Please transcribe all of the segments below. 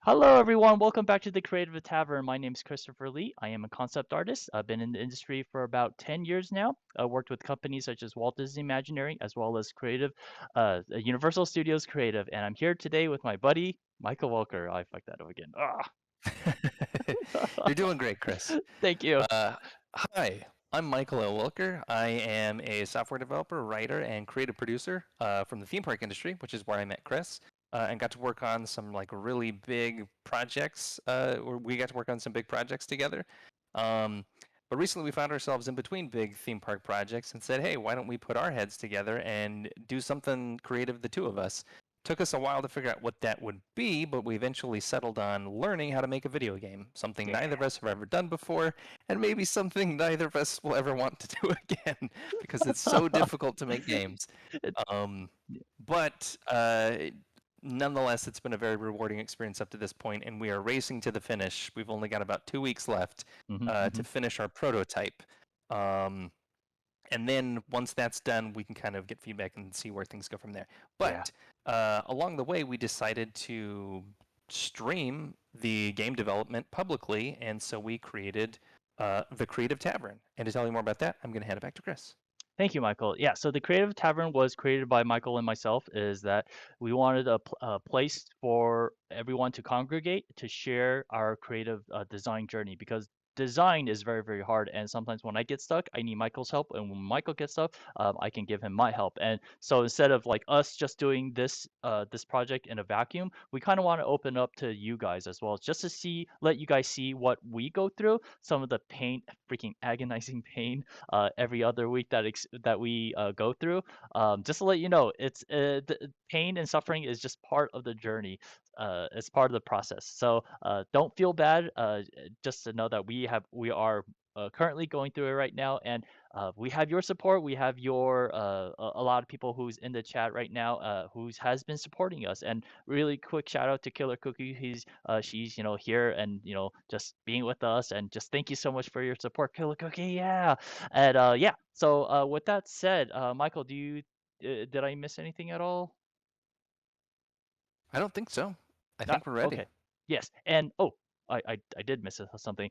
Hello, everyone. Welcome back to the Creative Tavern. My name is Christopher Lee. I am a concept artist. I've been in the industry for about 10 years now. I worked with companies such as Walt Disney Imagineering as well as Universal Studios Creative. And I'm here today with my buddy, Michael Walker. I fucked that up again. You're doing great, Chris. Thank you. Uh, Hi, I'm Michael L. Wilker. I am a software developer, writer, and creative producer from the theme park industry, which is where I met Chris, and got to work on some like really big projects. We got to work on some big projects together. Um, but recently we found ourselves in between big theme park projects and said, hey, why don't we put our heads together and do something creative, the two of us? Took us a while to figure out what that would be, but we eventually settled on learning how to make a video game, something Yeah. neither of us have ever done before, and maybe something neither of us will ever want to do again because it's so difficult to make games. Um, but nonetheless, it's been a very rewarding experience up to this point, and we are racing to the finish. We've only got about 2 weeks left hmm to hmm finish our prototype. Um, and then once that's done, we can kind of get feedback and see where things go from there. Yeah. But along the way, we decided to stream the game development publicly, and so we created the Creative Tavern. And to tell you more about that, I'm going to hand it back to Chris. Thank you, Michael. Yeah, so the Creative Tavern was created by Michael and myself. Is that we wanted a place for everyone to congregate to share our creative design journey because design is very, very hard. And sometimes when I get stuck, I need Michael's help. And when Michael gets stuck, I can give him my help. And so instead of like us just doing this project in a vacuum, we kind of want to open up to you guys as well, just to let you guys see what we go through, some of the pain, freaking agonizing pain every other week that we go through. Just to let you know, the pain and suffering is just part of the journey. It's part of the process. So don't feel bad. Just to know that we are currently going through it right now, and we have your support. We have a lot of people who's in the chat right now who has been supporting us. And really quick shout out to Killer Cookie. She's here and just being with us, and just thank you so much for your support, Killer Cookie. Yeah. And yeah, so with that said, Michael, did I miss anything at all? I don't think so. I Ah, think we're ready. okay. Yes. And oh, I did miss something.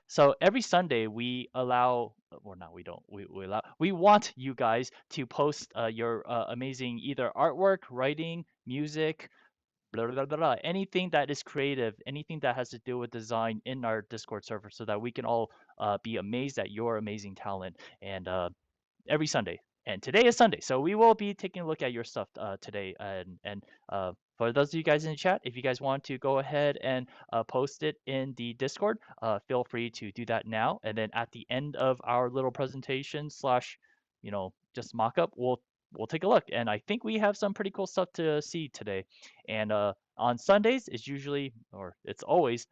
So every Sunday we allow, or not, we don't. We want you guys to post your amazing either artwork, writing, music, blah, blah, blah, blah, anything that is creative, anything that has to do with design in our Discord server, so that we can all be amazed at your amazing talent. And every Sunday. And today is Sunday, so we will be taking a look at your stuff today. And for those of you guys in the chat, if you guys want to go ahead and post it in the Discord, feel free to do that now. And then at the end of our little presentation slash, just mock up, we'll take a look. And I think we have some pretty cool stuff to see today. And on Sundays, it's always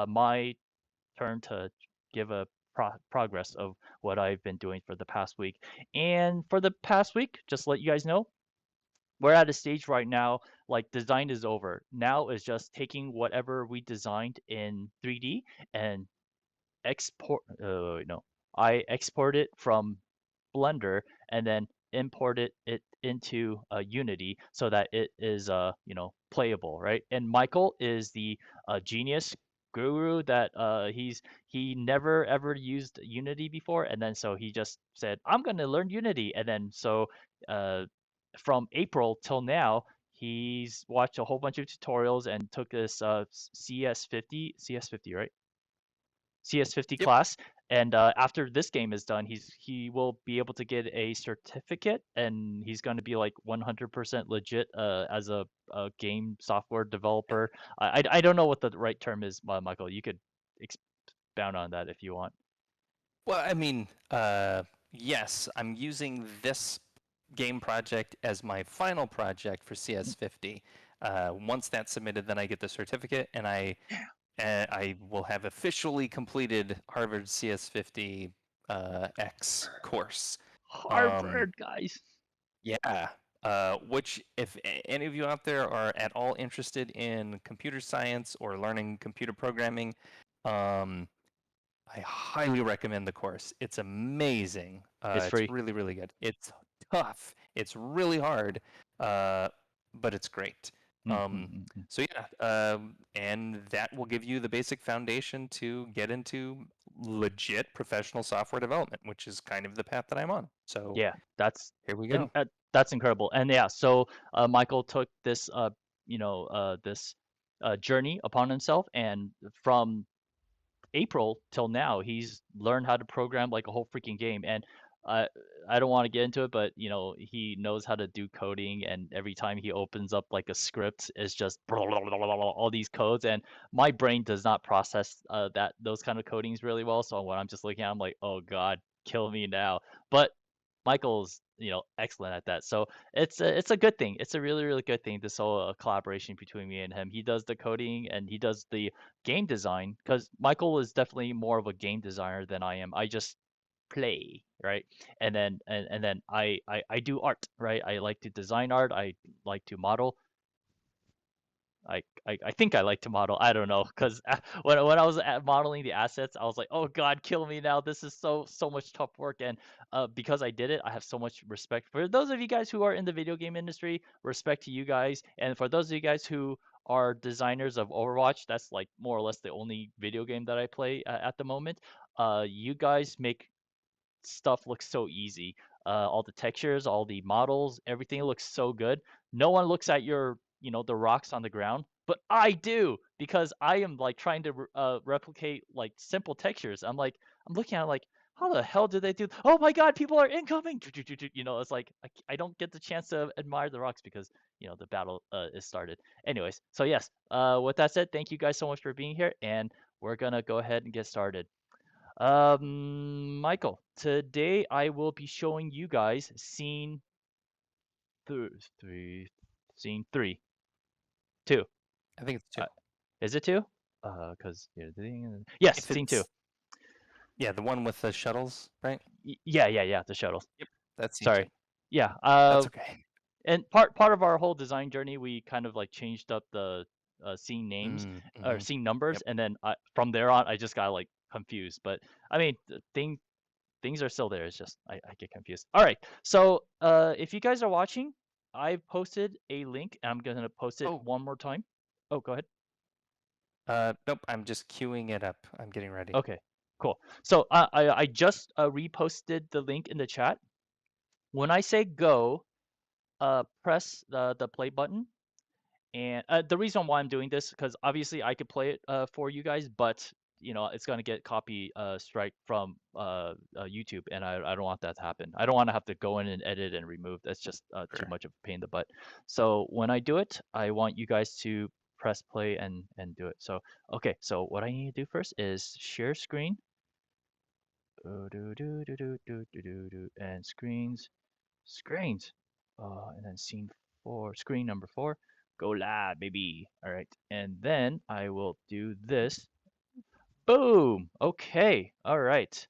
my turn to give a progress of what I've been doing for the past week. And for the past week, just to let you guys know, we're at a stage right now, like design is over. Now is just taking whatever we designed in 3D and export. No, I export it from Blender and then imported it into Unity so that it is playable, right? And Michael is the genius guru that he never ever used Unity before, and then so he just said, I'm gonna learn Unity. And then so uh, from April till now, he's watched a whole bunch of tutorials and took this CS50, right? CS50 Yep. class. And after this game is done, he will be able to get a certificate, and he's going to be like 100% legit as a game software developer. I don't know what the right term is, Michael. You could expound on that if you want. Well, I mean, yes, I'm using this game project as my final project for CS50. Once that's submitted, then I get the certificate, and I will have officially completed Harvard CS50 X course. Um, Harvard, guys. yeah. Which, if any of you out there are at all interested in computer science or learning computer programming, um, I highly recommend the course. It's amazing. It's It's free. really, really good. It's tough. It's really hard, uh, but it's great. So yeah, and that will give you the basic foundation to get into legit professional software development, which is kind of the path that I'm on. So Yeah, that's here we and go. that's incredible. And yeah, so Michael took this this journey upon himself, and from April till now, he's learned how to program like a whole freaking game. And I I don't want to get into it, but he knows how to do coding, and every time he opens up like a script, it's just all these codes, and my brain does not process that those kind of codings really well. So when I'm just looking at, it, I'm like, oh God, kill me now. But Michael's excellent at that. So it's a good thing. It's a really really good thing. This whole collaboration between me and him. He does the coding and he does the game design, because Michael is definitely more of a game designer than I am. I just play, right? And then I do art, right? I like to design art. I like to model. I think I like to model. I don't know, because when I was modeling the assets, I was like, oh God, kill me now. This is so much tough work, and because I did it, I have so much respect for those of you guys who are in the video game industry. Respect to you guys, and for those of you guys who are designers of Overwatch, that's like more or less the only video game that I play at the moment. You guys make stuff look so easy. All the textures, all the models, everything looks so good. No one looks at the rocks on the ground, but I do, because I am like trying to replicate like simple textures. I'm looking at it like, how the hell did they do? Oh my God, people are incoming! It's like I don't get the chance to admire the rocks because the battle is started. Anyways, so yes. With that said, thank you guys so much for being here, and we're gonna go ahead and get started. Michael, today I will be showing you guys scene three, two. I think it's two. Uh, is it two? Cause yes, If scene two. it's yeah, the one with the shuttles, right? Yeah, the shuttles. Yep, that's scene two. Sorry. Yeah. That's okay. And part of our whole design journey, we kind of like changed up the scene names or Mm-hmm. scene numbers, Yep. and then from there on, I just got like confused. But I mean, things are still there. It's just I get confused. All right. So if you guys are watching, I've posted a link, and I'm gonna post it Oh, one more time. Oh, go ahead. nope. I'm just queuing it up. I'm getting ready. Okay, cool. So I just reposted the link in the chat. When I say go, press the play button. And the reason why I'm doing this, because obviously I could play it for you guys, but it's gonna get copy strike from YouTube, and I don't want that to happen. I don't want to have to go in and edit and remove. That's just too Sure. much of a pain in the butt. So when I do it, I want you guys to press play and do it. So okay, so what I need to do first is share screen. And screens. And then scene four, screen number four. Go live, baby. All right. And then I will do this. Boom. Okay. All right.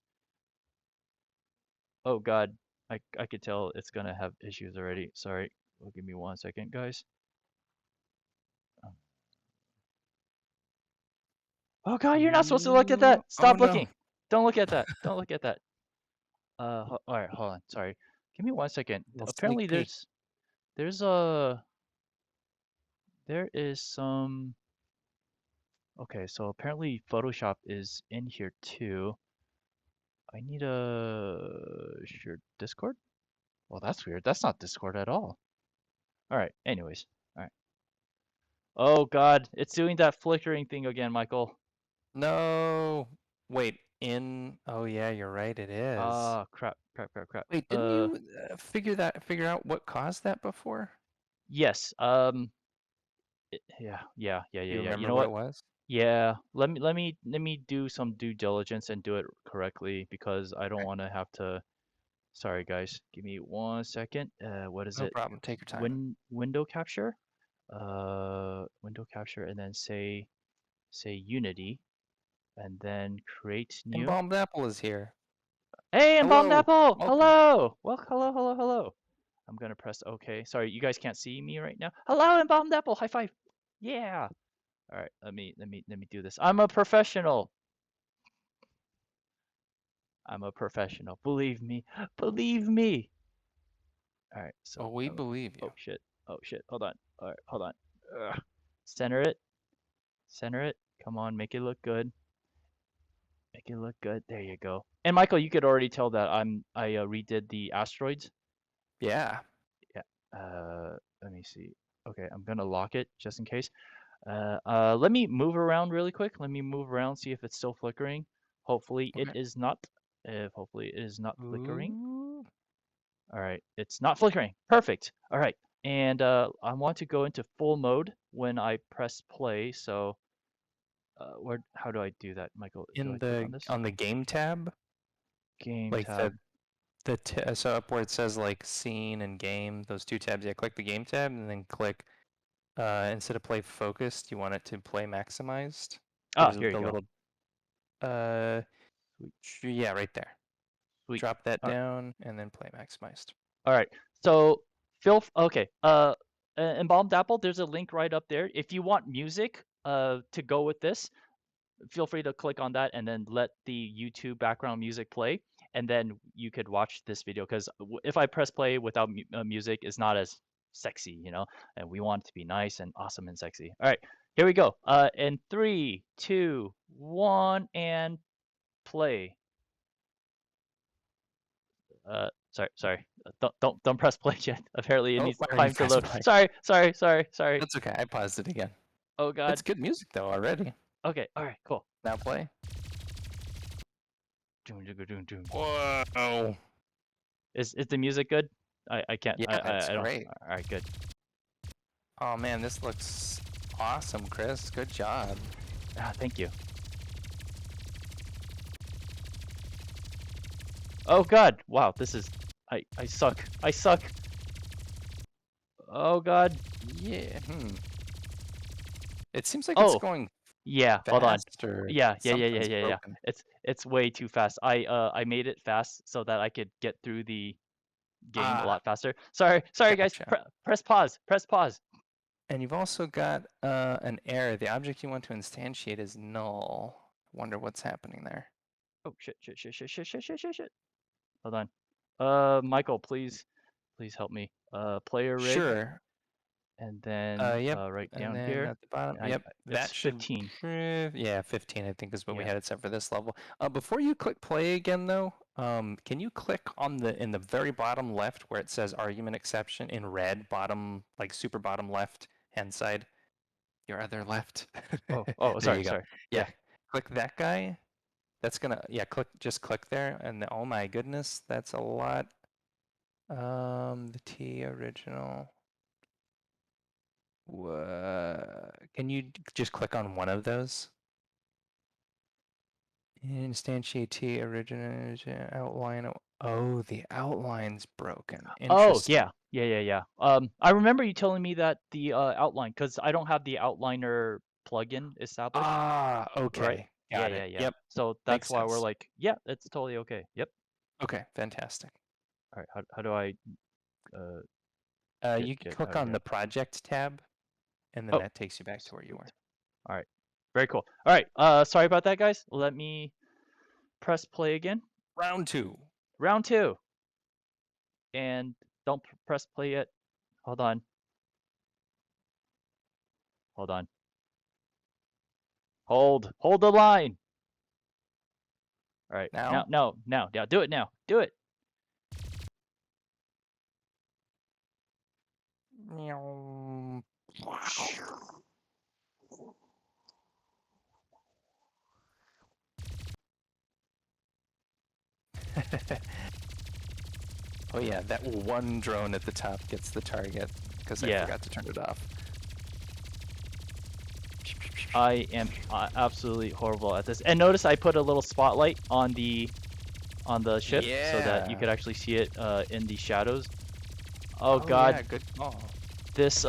Oh God. I could tell it's gonna have issues already. Sorry. Well, give me 1 second, guys. Oh God, you're not supposed to look at that. Oh Stop no. looking. Don't look at that. Don't look at that. All right, hold on. Sorry. Give me 1 second. Little sneak Apparently peek. there's a there is some. Okay, so apparently Photoshop is in here too. I need a shared Discord? Well, that's weird. That's not Discord at all. All right, anyways. All right. Oh God, it's doing that flickering thing again, Michael. No. Wait. Oh yeah, you're right. It is. Ah, crap. Wait, didn't you figure out what caused that before? Yes. Yeah. Do you You remember know what it what? was? Yeah. Let me do some due diligence and do it correctly, because I don't Okay. want to have to. Sorry, guys. Give me 1 second. What is No it? problem. Take your time. Window capture? Window capture, and then say Unity, and then create new. Embalmed apple is here. Hey, Embalmed Hello. Apple! Welcome. Hello! Well, hello. I'm gonna press OK. Sorry, you guys can't see me right now. Hello, Embalmed Apple! High five! Yeah! All right, let me do this. I'm a professional. I'm a professional. Believe me. Believe me. All right, so Oh, we believe you. oh shit. Hold on. All right, hold on. Ugh. Center it. Center it. Come on, make it look good. Make it look good. There you go. And Michael, you could already tell that I redid the asteroids. Yeah. Yeah. Let me see. Okay, I'm gonna lock it just in case. Let me move around really quick. Let me move around, see if it's still flickering. Hopefully it Okay. is not. If hopefully it is not flickering. Ooh. All right, it's not flickering. Perfect. All right, and I want to go into full mode when I press play. So, where? How do I do that, Michael? Do I In click the on this? on the game tab, Game like tab. so up where it says like scene and game, those two tabs. Yeah, click the game tab and then click instead of play focused, you want it to play maximized. Ah, There's here you the go. little yeah, right there. Sweet. Drop that All right. down and then play maximized. All right. So, okay. Embalmed Apple, there's a link right up there. If you want music, to go with this, feel free to click on that and then let the YouTube background music play, and then you could watch this video because if I press play without music, it's not as sexy, and we want it to be nice and awesome and sexy. All right, here we go. In 3, 2, 1, and play. Sorry. Don't press play yet. Apparently it Oh, needs I already time to pressed load. play. Sorry. That's okay. I paused it again. Oh God. It's good music though already. Okay. All right. Cool. Now play. Doom, doom, doom, doom. Whoa. Is the music good? I can't. Yeah, it's I don't. great. All right. Good. Oh man, this looks awesome, Chris. Good job. Ah, thank you. Oh God. Wow. This is. I suck. I suck. Oh God. Yeah. It seems like it's Oh. going Yeah. Hold on. fast or Yeah. something's Yeah. broken. It's way too fast. I made it fast so that I could get through the game a Ah, lot faster. Sorry guys. gotcha. Press pause. Press pause. And you've also got an error. The object you want to instantiate is null. Wonder what's happening there. Oh shit. Hold on. Michael, please help me. Player rig, Sure. and then Yep. right And down then here. at the bottom, I yep, it's that should, 15. yeah, 15 I think is what we Yeah. had it set for this level. Before you click play again though, can you click on in the very bottom left where it says argument exception in red, bottom, like super bottom left hand side, your other left. Oh, There sorry, you go. sorry. Yeah, Yeah. click that guy. That's gonna, yeah, just click there, and oh my goodness, that's a lot. The T original. Can you just click on one of those? Instantiate T original outline. Oh, the outline's broken. Oh, Interesting. yeah. I remember you telling me that the outline, because I don't have the outliner plugin established, Ah, right? okay. Got it. Yeah. Yep. So that's Makes why we're sense. like, yeah, it's totally okay. Yep. Okay, fantastic. All right. How do I uh You can get click out of on here? the project tab, and then Oh, that takes you back to where you sweet. were. All right. Very cool. All right. Sorry about that, guys. Let me press play again. Round 2. Round 2. And don't press play yet. Hold on. Hold the line. All right. Now? Now. Yeah, do it now. Do it. Meow. Oh yeah, that one drone at the top gets the target because I Yeah. forgot to turn it off. I am absolutely horrible at this. And notice I put a little spotlight on the ship so that you Yeah. could actually see it in the shadows. Oh Oh God. yeah, good call. This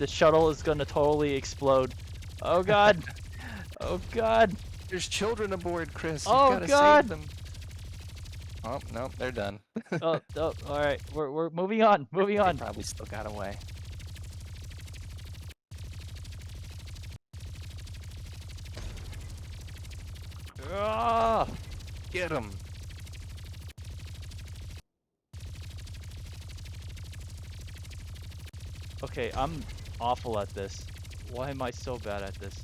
shuttle is gonna totally explode. Oh God. Oh God. There's children aboard, Chris. You've Oh got to God. save them. Oh no, they're done. Oh, all right. We're moving on. Moving They on. probably still got away. Ah! Get them. Okay, awful at this. Why am I so bad at this?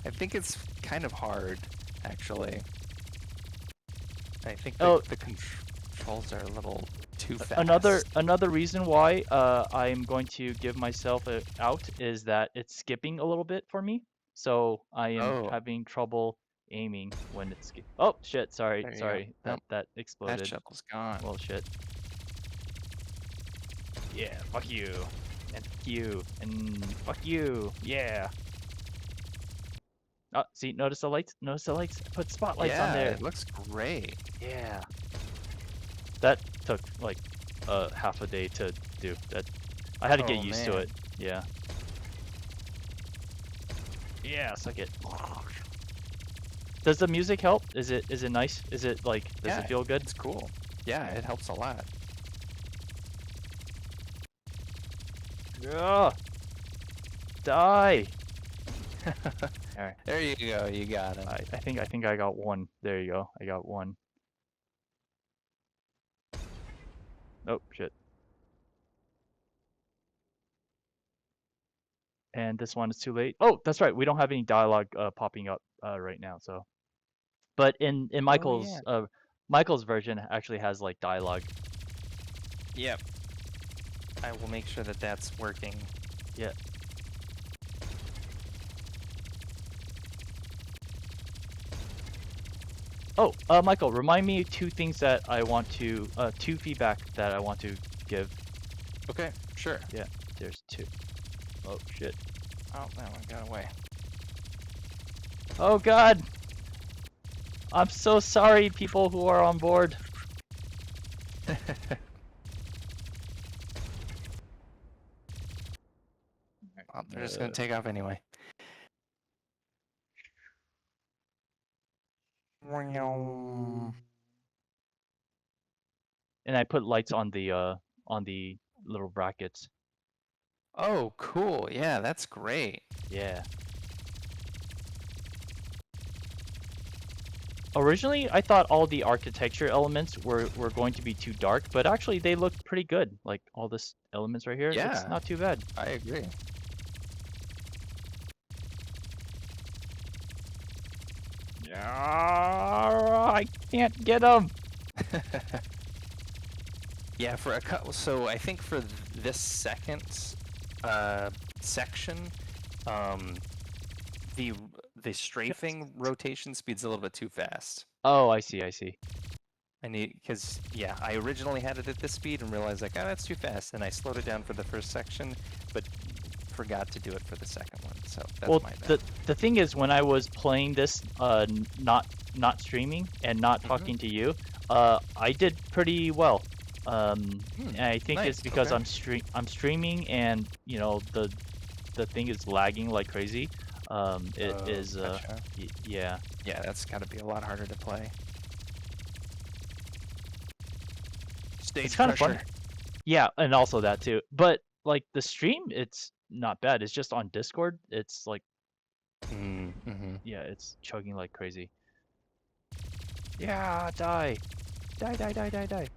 I think it's kind of hard, actually. I think Oh, the controls are a little too another fast. another reason why I'm going to give myself a out is that it's skipping a little bit for me. So I am Oh, having trouble aiming when it's oh shit, sorry, there you go. sorry. Nope, That that exploded. shuttle's gone. Well shit. Yeah, fuck you. And fuck you. And fuck you. Yeah. Oh, see, notice the lights? Notice the lights? I put spotlights on Yeah, there. it looks great. Yeah. That took like half a day to do. That I had to get Oh used to man. it. Yeah. Yeah, suck it. Does the music help? Is it nice? Is it like does it Yeah, feel good? it's cool. Yeah, it helps a lot. Yeah. Die. Alright. There you go, you got him. I think I got one. There you go. I got one. Oh shit. And this one is too late. Oh, that's right. We don't have any dialogue popping up right now. So, but in Oh yeah. Michael's version actually has like dialogue. Yep. I will make sure that that's working. Yeah. Oh, Michael, remind me two things that I want to two feedback that I want to give. Okay, sure. Yeah, there's two. Oh shit. Oh, that one got away. Oh God. I'm so sorry, people who are on board. Well, they're just gonna take off anyway. And I put lights on the little brackets. Oh, cool. Yeah, that's great. Yeah. Originally, I thought all the architecture elements were going to be too dark, but actually they look pretty good. Like all this elements right here, looks Yeah, not too bad. I agree. I can't get them. Yeah, for a cut. So I think for this second section, um, the strafing rotation speed's a little bit too fast. Oh, I see, I see. I need because yeah, I originally had it at this speed and realized like, oh, that's too fast, and I slowed it down for the first section, but forgot to do it for the second one. So that's Well, my bad. the thing is, when I was playing this, not streaming and not talking to you, I did pretty well. And I think Nice, it's because okay. I'm streaming and you know the thing is lagging like crazy. It Oh, is gotcha. yeah. Yeah, that's got to be a lot harder to play. It's Stage kind of fun. pressure. Yeah, and also that too. But like the stream, it's not bad. It's just on Discord. It's like Mm-hmm. yeah, it's chugging like crazy. Yeah, die. Die, die, die, die, die.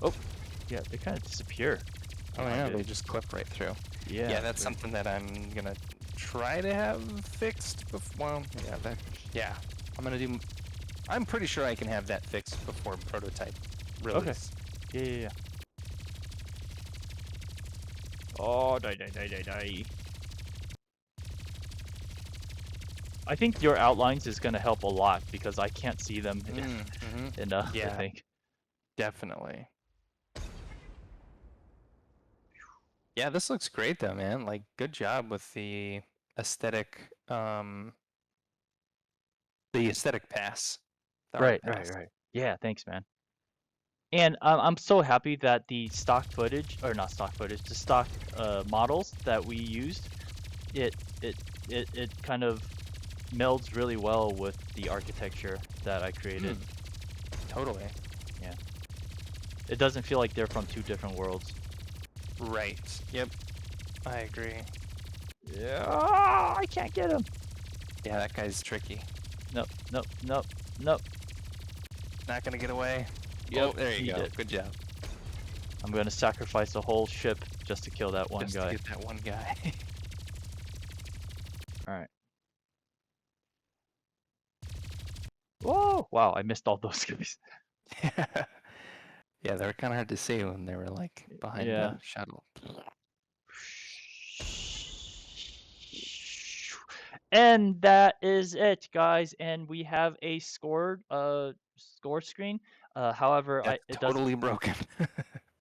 Oh, yeah, they kind of disappear. Oh behind yeah, it. they just clip right through. Yeah. Yeah, that's something that I'm gonna try to have fixed before. Well, yeah, yeah, I'm gonna do. I'm pretty sure I can have that fixed before prototype release. Yeah, yeah, yeah. Oh, die, die, die, die, die. I think your outlines is gonna help a lot because I can't see them enough, I Yeah, think. definitely. Yeah, this looks great though, man. Like, good job with the aesthetic, pass. The art Right, pass. Yeah, thanks, man. And I'm so happy that the stock footage, or not stock footage, the stock models that we used, it kind of melds really well with the architecture that I created. Totally. Yeah. It doesn't feel like they're from two different worlds. Right. Yep. I agree. Yeah, I can't get him. Yeah, that guy's tricky. Nope, nope, nope, nope. Not gonna get away. Yep, Oh, there you he go. did. Good job. I'm gonna sacrifice the whole ship just to kill that one Just to guy. get that one guy. Alright. Whoa! Wow, I missed all those guys. Yeah, they were kind of hard to see when they were like behind Yeah. the shuttle. And that is it, guys. And we have a score screen. However, That's it doesn't. totally broken.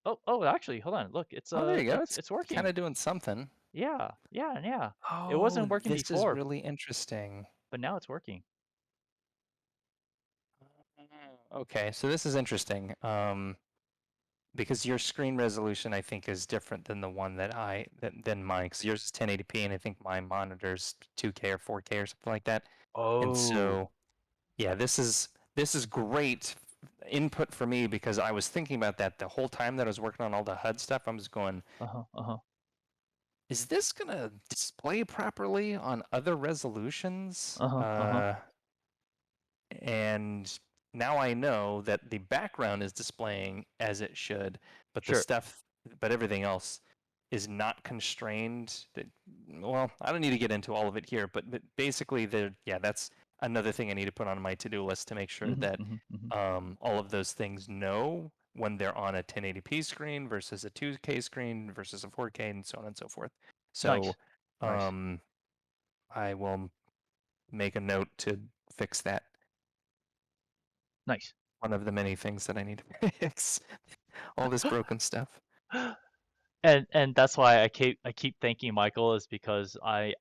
Oh, actually, hold on. Look, Oh, there you go. it's It's kind working. of doing something. Yeah, yeah, yeah. It Oh, wasn't working this is before, really interesting. but now it's working. Okay, so this is interesting. Because your screen resolution, I think, is different than the one than mine. Because yours is 1080p, and I think my monitor's 2K or 4K or something like that. And Oh. so, yeah, this is great input for me because I was thinking about that the whole time that I was working on all the HUD stuff. I'm just going, Uh-huh, uh-huh. is this gonna display properly on other resolutions? Uh-huh, uh-huh. And now I know that the background is displaying as it should, but Sure. but everything else is not constrained. Well, I don't need to get into all of it here, but basically, yeah, that's another thing I need to put on my to-do list to make sure Mm-hmm, that mm-hmm, mm-hmm. all of those things know when they're on a 1080p screen versus a 2K screen versus a 4K and so on and so forth. Nice. So Nice. I will make a note to fix that. Nice. One of the many things that I need to fix. All this broken stuff. And that's why I keep thanking Michael is because I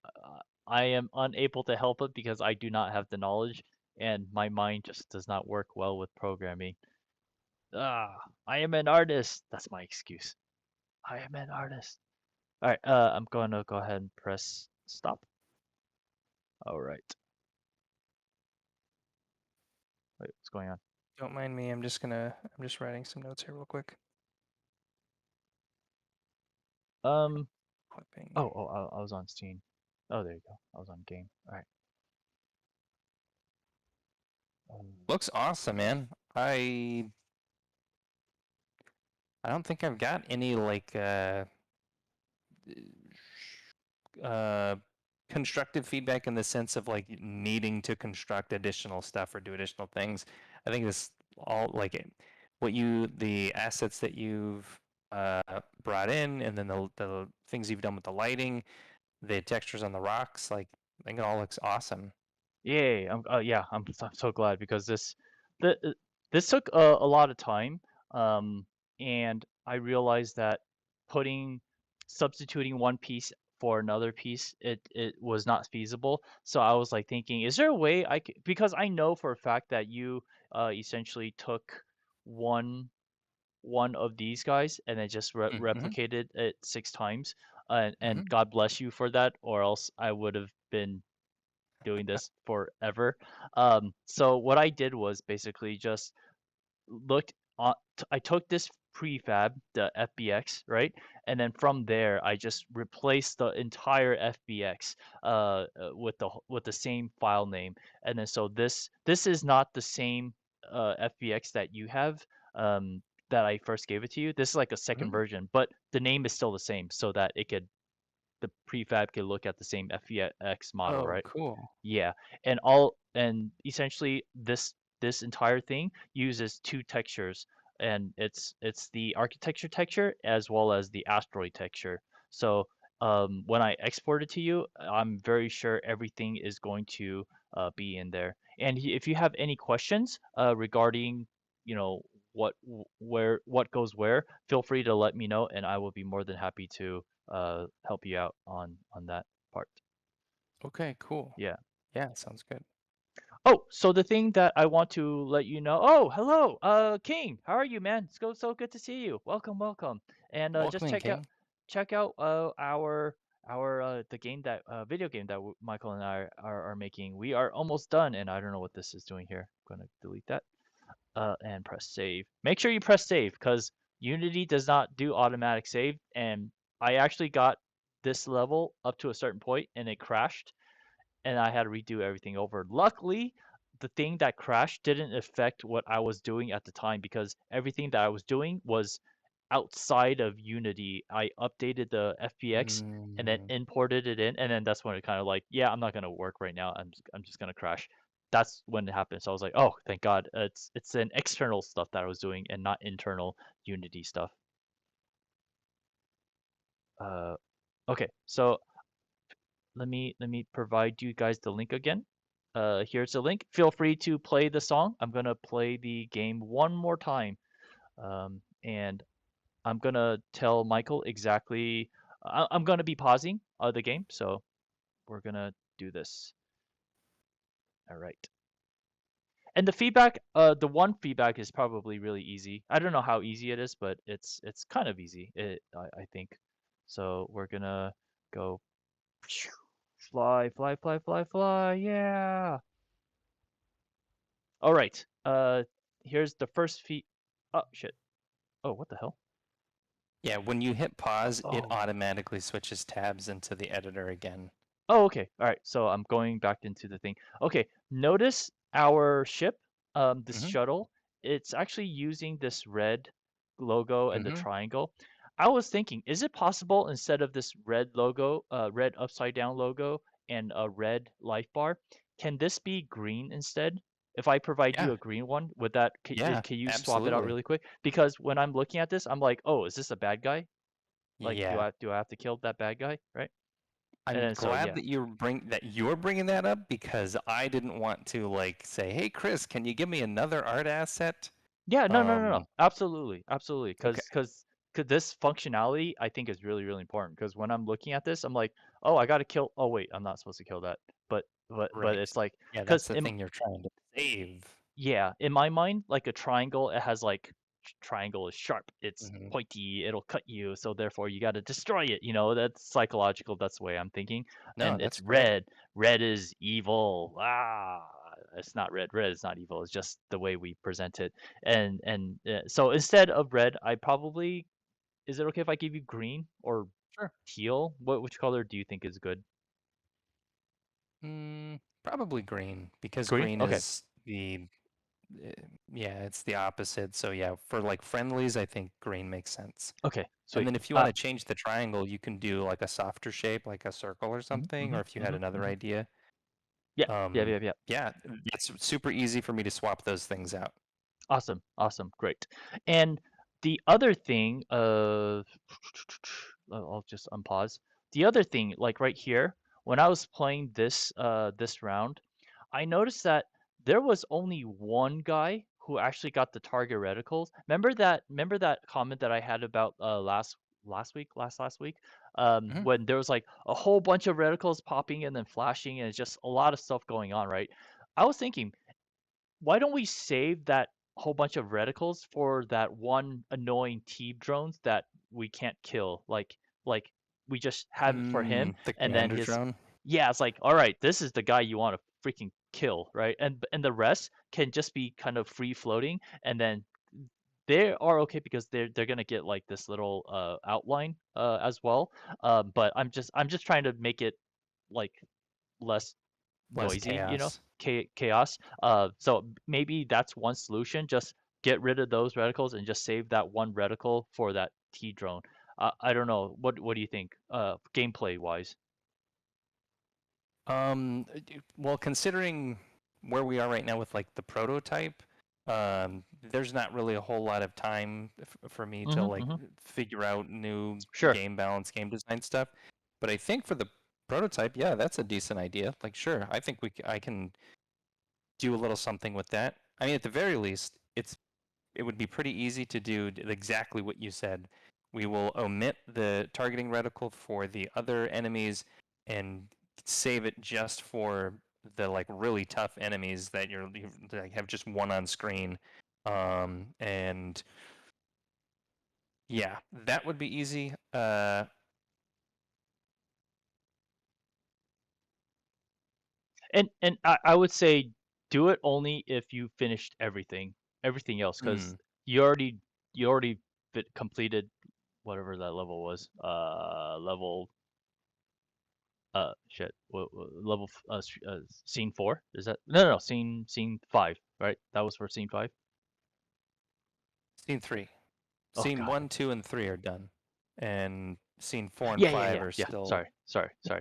am unable to help it because I do not have the knowledge and my mind just does not work well with programming. Ah, I am an artist. That's my excuse. I am an artist. All right, I'm going to go ahead and press stop. All right. Wait, what's going on? Don't mind me. I'm just writing some notes here real quick. Um. Clipping. Oh, I was on Steam. Oh, there you go. I was on game. All right. Looks awesome, man. I don't think I've got any like uh constructive feedback in the sense of like needing to construct additional stuff or do additional things. I think this all like the assets that you've brought in, and then the things you've done with the lighting, the textures on the rocks, like I think it all looks awesome. Yay! I'm so glad because the this took a lot of time, um, and I realized that putting substituting one piece for another piece it was not feasible. So I was like thinking, is there a way I could, because I know for a fact that you essentially took one one of these guys and then just Mm-hmm. replicated it 6 times, and Mm-hmm. God bless you for that, or else I would have been doing this forever. So what I did was basically just looked on, I took this prefab, the FBX, right? And then from there, I just replaced the entire FBX with the same file name. And then so this is not the same FBX that you have that I first gave it to you. This is like a second Mm-hmm. version, but the name is still the same so that the prefab could look at the same FBX model, Oh, right? cool. Yeah, and essentially this entire thing uses two textures, and it's the architecture texture as well as the asteroid texture. So when I export it to you, I'm very sure everything is going to be in there. And if you have any questions regarding, you know, what goes where, feel free to let me know, and I will be more than happy to help you out on that part. Okay, cool. Yeah. Yeah, sounds good. Oh, so the thing that I want to let you know. Oh, hello, King. How are you, man? It's so good to see you. Welcome, welcome. And just Welcome in, King. check out our the game that video game that Michael and I are making. We are almost done, and I don't know what this is doing here. I'm gonna delete that. And press save. Make sure you press save because Unity does not do automatic save, and I actually got this level up to a certain point and it crashed and I had to redo everything over. Luckily, the thing that crashed didn't affect what I was doing at the time because everything that I was doing was outside of Unity. I updated the FBX and then Mm, imported it in, and then that's when it kind of like, yeah, I'm not gonna work right now. I'm just gonna crash. That's when it happened. So I was like, oh, thank God, it's an external stuff that I was doing and not internal Unity stuff. Uh, okay, so let me provide you guys the link again. Here's the link. Feel free to play the song. I'm gonna play the game one more time, and I'm gonna tell Michael exactly. I'm gonna be pausing the game, so we're gonna do this. All right. And the feedback, the one feedback is probably really easy. I don't know how easy it is, but it's kind of easy. I think. So we're gonna go fly, fly, fly, fly, fly. Yeah. All right. Here's the first feat. Oh shit. Oh, what the hell? yeah, when you hit pause, it Oh. automatically switches tabs into the editor again. Oh, okay. All right. So I'm going back into the thing. Okay. Notice our ship, this Hmm. shuttle. It's actually using this red logo and the Hmm. triangle. I was thinking, is it possible instead of this red logo, red upside down logo and a red life bar, can this be green instead? If I provide you Yeah, a green one, would that, yeah, can you swap it out absolutely. really quick? Because when I'm looking at this, I'm like, oh, is this a bad guy? Like, Yeah. do I have to kill that bad guy, right? And I'm then so glad yeah. that you're bringing that up because I didn't want to like say, "Hey Chris, can you give me another art asset?" Yeah, no, no, no, no. Um, Absolutely, absolutely. okay. Cause this functionality I think is really, really important. Cause when I'm looking at this, I'm like, oh, I gotta kill. Oh wait, I'm not supposed to kill that. But Right. it's like, Yeah, cause that's the thing you're trying to save. yeah, in my mind, like a triangle, it has like triangle is sharp, it's Hmm. pointy, it'll cut you, so therefore you got to destroy it. That's psychological. That's the way I'm thinking. No, And it's that's great. red. Red is evil. Ah, it's not red. Red is not evil. It's just the way we present it. And so instead of red, I probably is it okay if I give you green or Sure. teal? Which color do you think is good? Probably green because Green? green Okay. is uh, yeah, it's the opposite. So yeah, for like friendlies, I think green makes sense. Okay. And Sweet. then if you want to change the triangle, you can do like a softer shape, like a circle or Mhm, something, or mhm, if you had mhm, another mhm. idea. Yeah. Yeah, Um, yeah, yeah. yeah, it's super easy for me to swap those things out. Awesome, awesome, great. And the other thing, I'll just unpause. The other thing, like right here, when I was playing this round, I noticed that there was only one guy who actually got the target reticles. Remember that comment that I had about last week, Mhm. when there was like a whole bunch of reticles popping and then flashing and it's just a lot of stuff going on, right? I was thinking, why don't we save that whole bunch of reticles for that one annoying T drones that we can't kill? Like we just have it for him, The and then commander his drone. yeah, it's like, all right, this is the guy you want to freaking kill, right? And the rest can just be kind of free floating, and then they are okay because they're gonna get like this little outline as well. But I'm just trying to make it like less Less noisy, chaos. chaos. So maybe that's one solution. Just get rid of those reticles and just save that one reticle for that T drone. I don't know. What do you think? Gameplay wise. Well, considering where we are right now with like the prototype, there's not really a whole lot of time for me to Mm-hmm, like mm-hmm. figure out new Sure. game balance, game design stuff. But I think for the prototype, yeah, that's a decent idea. Like, sure, I think I can do a little something with that. I mean, at the very least, it would be pretty easy to do exactly what you said. We will omit the targeting reticle for the other enemies and save it just for the like really tough enemies that you like, have just one on screen. And yeah, that would be easy. And I would say do it only if you finished everything else, because Hmm. you already completed whatever that level was. Level Shit. Level scene 4? Is that no, scene 5, right? That was for scene 5. Scene 3. Oh Scene God. 1, 2, and 3 are done, and scene 4 and Yeah, yeah, 5 yeah, are yeah. still Sorry.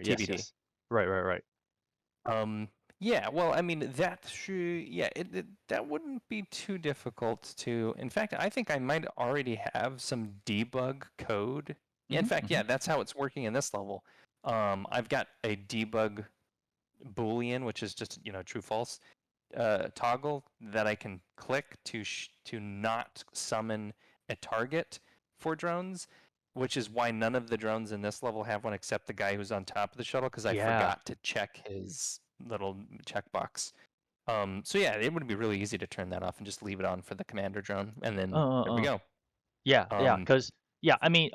Yes, TBD. yes. Right. Yeah, well, I mean that should, yeah, that wouldn't be too difficult to. In fact, I think I might already have some debug code. Yeah, in fact, Mm-hmm. yeah, that's how it's working in this level. I've got a debug boolean, which is just true false toggle that I can click to not summon a target for drones, which is why none of the drones in this level have one except the guy who's on top of the shuttle because I Yeah. forgot to check his little checkbox. So yeah, it would be really easy to turn that off and just leave it on for the commander drone, and then there we Uh. go. Yeah, Um, because yeah, I mean,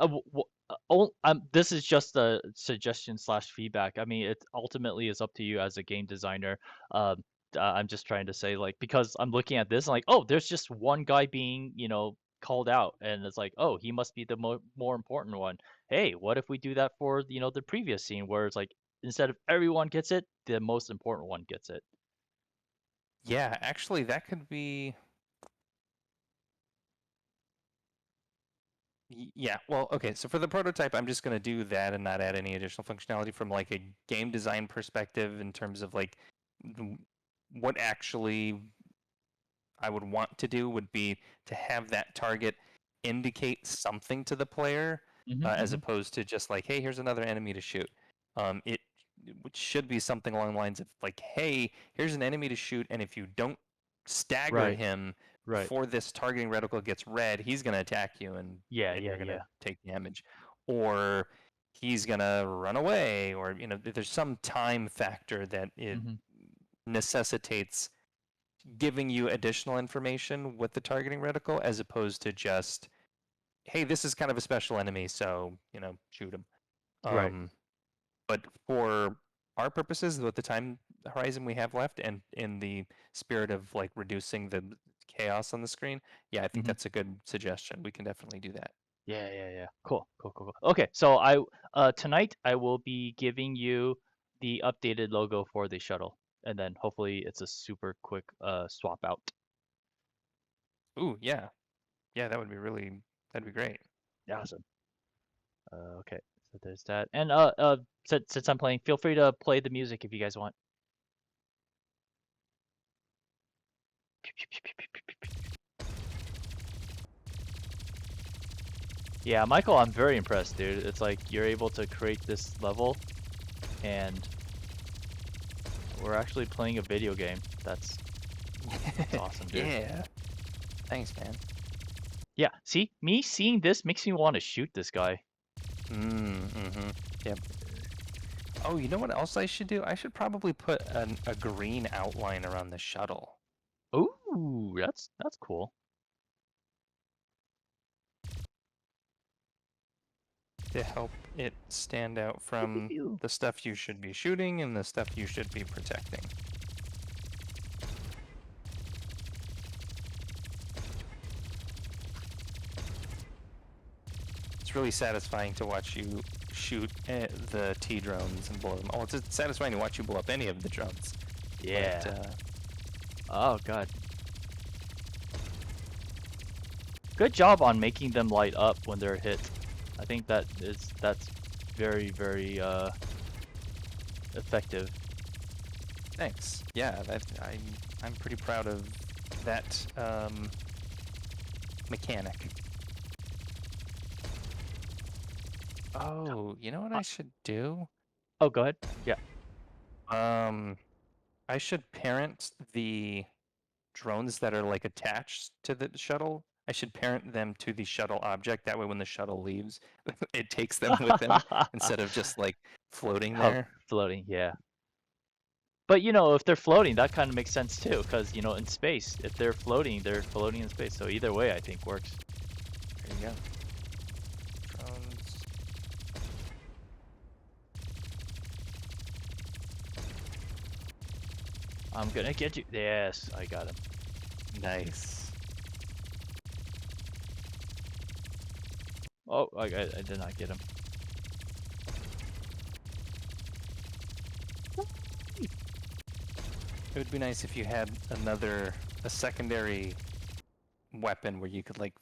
this is just a suggestion slash feedback. I mean, it ultimately is up to you as a game designer. I'm just trying to say, like, because I'm looking at this, like, oh, there's just one guy being, called out, and it's like, oh, he must be the more important one. Hey, what if we do that for, the previous scene where it's like, instead of everyone gets it, the most important one gets it. yeah, actually, that could be. Yeah, well, okay, so for the prototype, I'm just going to do that and not add any additional functionality from like a game design perspective in terms of like what actually I would want to do would be to have that target indicate something to the player as Hmm. opposed to just like, hey, here's another enemy to shoot. It which should be something along the lines of like, hey, here's an enemy to shoot, and if you don't stagger Right, him right. before this targeting reticle gets red, he's going to attack you Yeah, and yeah, you're going to yeah. take damage. Or he's going to run away, or there's some time factor that it Hmm. necessitates giving you additional information with the targeting reticle as opposed to just, hey, this is kind of a special enemy, so shoot him. Right. But for our purposes, with the time horizon we have left, and in the spirit of like reducing the chaos on the screen, yeah, I think Hmm. that's a good suggestion. We can definitely do that. Yeah. Cool. Okay, so tonight I will be giving you the updated logo for the shuttle, and then hopefully it's a super quick swap out. Ooh, yeah, yeah, that'd be great. Awesome. Okay, so there's that. And since I'm playing, feel free to play the music if you guys want. Yeah, Michael, I'm very impressed, dude. It's like you're able to create this level, and we're actually playing a video game. That's awesome, dude. Yeah, thanks, man. Yeah, see, me seeing this makes me want to shoot this guy. Mm-hmm. Yep. Oh, you know what else I should do? I should probably put a green outline around the shuttle Ooh, that's cool. to help it stand out Pew, pew, from pew. the stuff you should be shooting and the stuff you should be protecting. It's really satisfying to watch you shoot the T drones and blow them. Oh, it's satisfying to watch you blow up any of the drones. Yeah. But Oh God. Good job on making them light up when they're hit. I think that's very effective. thanks. Yeah, I'm pretty proud of that mechanic. Oh, you know what Uh, I should do? oh, go ahead. Yeah. Um, I should parent the drones that are like attached to the shuttle. I should parent them to the shuttle object. That way, when the shuttle leaves, it takes them with him instead of just like floating How there. floating, yeah. But if they're floating, that kind of makes sense too, because in space, if they're floating in space. So either way, I think works. There you go. Drones. I'm gonna get you. Yes, I got him. Nice. Oh, I did not get him. It would be nice if you had a secondary weapon where you could like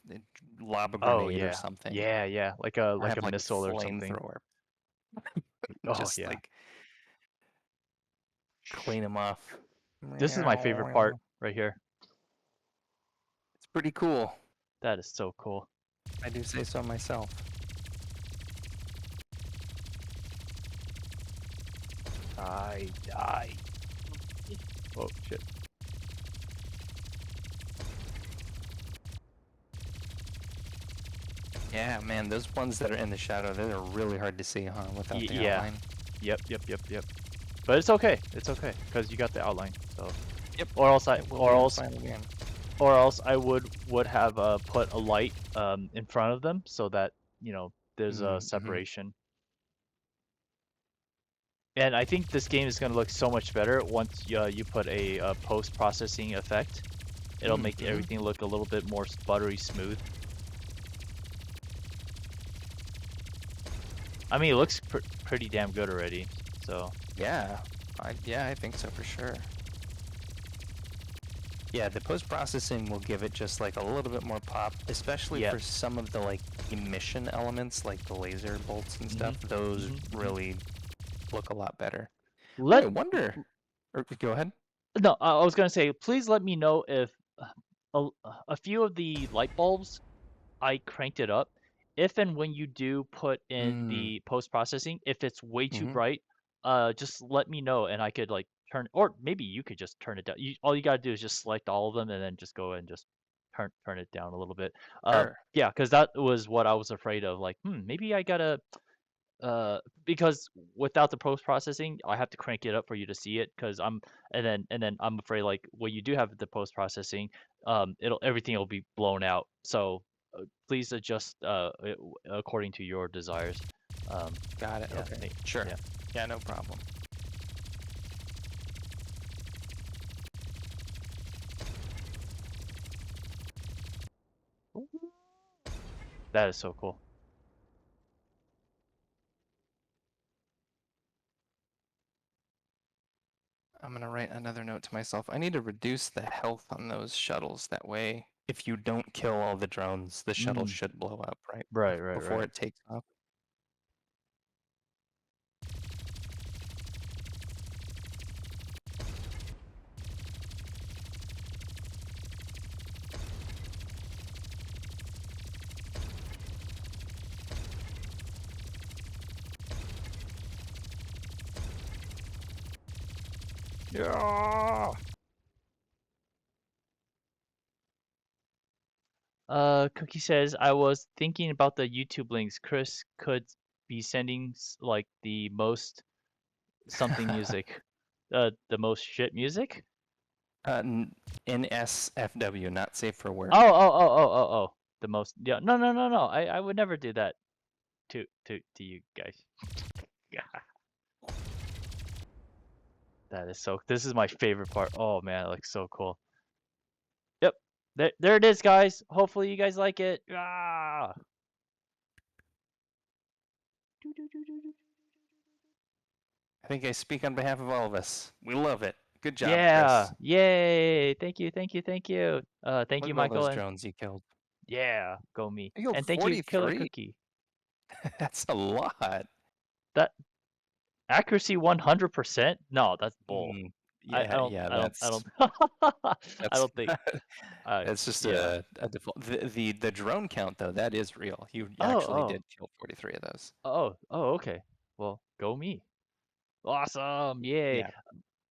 lob a Oh grenade or yeah. something, Yeah, yeah. or Like a have like a missile or something. flamethrower. Oh Just yeah. like clean them off. This is my favorite part right here. It's pretty cool. That is so cool. I do say so myself. Die. Oh shit. Yeah, man, those ones that are in the shadow, they're really hard to see, huh, without the Yeah. outline. Yep. But it's okay. It's okay because you got the outline. So. Yep. Or else We'll do this final game. or else I would have put a light in front of them so that there's a separation. And I think this game is going to look so much better once you put a post-processing effect. It'll make everything look a little bit more buttery smooth. I mean, it looks pretty damn good already. So Yeah, I think so for sure. Yeah, the post-processing will give it just like a little bit more pop, especially for some of the like emission elements, like the laser bolts and stuff. Those really look a lot better. I wonder. Or go ahead. No, I was gonna say, please let me know if a few of the light bulbs I cranked it up. If and when you do put in the post processing, if it's way too bright, just let me know and I could like turn, or maybe you could just turn it down. All you gotta do is just select all of them and then just go and just turn it down a little bit. Sure. Yeah, because that was what I was afraid of. Like, maybe I gotta because without the post processing, I have to crank it up for you to see it. Because and then I'm afraid like when you do have the post processing, everything will be blown out. So please adjust according to your desires. Got it. Yeah, Okay. Sure. yeah. Yeah, no problem. That is so cool. I'm gonna write another note to myself. I need to reduce the health on those shuttles. That way, if you don't kill all the drones, the shuttle should blow up, right? Before Right. it takes off. Yeah. Cookie says, I was thinking about the YouTube links. Chris could be sending like the most something music. The most shit music? NSFW, not safe for work. Oh. The most, yeah. No. I would never do that to you guys. Yeah. This is my favorite part. Oh man, it looks so cool. Yep. There it is, guys. Hopefully you guys like it. Ah. I think I speak on behalf of all of us. We love it. Good job, Yeah. Chris. Yay. Thank you. Thank Look you, at all Michael. those And drones you killed. yeah, go me. You killed And thank you, Killer 43? Cookie. That's a lot. That accuracy 100%? No, that's bull. I Yeah, don't yeah, I don't I that's don't I that's don't think that's just yeah. a default. The drone count though, that is real. You Oh, actually did kill 43 of those. okay. Well, go me. Awesome. Yay. Yeah,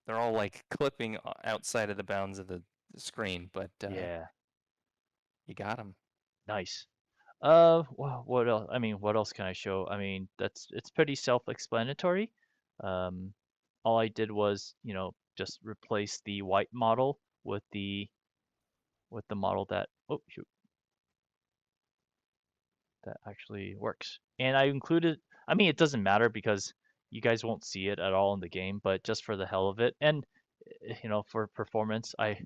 they're all like clipping outside of the bounds of the screen, but Yeah. you got them. Nice. Well, what else? I mean, what else can I show? I mean, it's pretty self-explanatory. Um, all I did was, just replace the white model with the model that, oh shoot, that actually works. And I included, I mean, it doesn't matter because you guys won't see it at all in the game, but just for the hell of it, and for performance, I